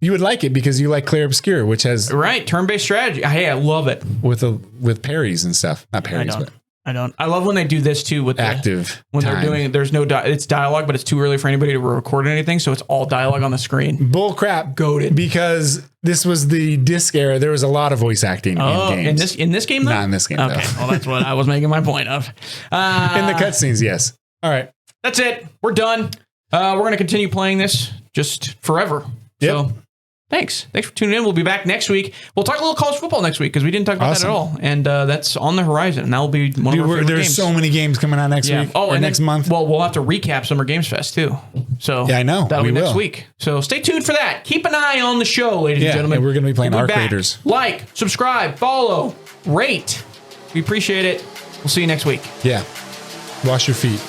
You would like it because you like Clair Obscure, which has turn-based strategy. Hey, I love it. With parries and stuff. Not parries, but I don't. I love when they do this too with active when time. They're doing. There's no. It's dialogue, but it's too early for anybody to record anything, so it's all dialogue on the screen. Bull crap, goated. Because this was the disc era. There was a lot of voice acting in games. In this game, though? Not in this game. Okay, well that's what I was making my point of. In the cutscenes, yes. All right. That's it. We're done. We're going to continue playing this just forever. Yep. So thanks for tuning in. We'll be back next week. We'll talk a little college football next week because we didn't talk about that at all, and that's on the horizon. And that will be one of our favorite There's games. so many games coming out next week. Oh, or and next month. Well, we'll have to recap Summer Games Fest too. So yeah, I know that'll be next will. week. So stay tuned for that. Keep an eye on the show, ladies and gentlemen. And we're going to be playing Arc back. Raiders. Like, subscribe, follow, rate. We appreciate it. We'll see you next week. Yeah. Wash your feet.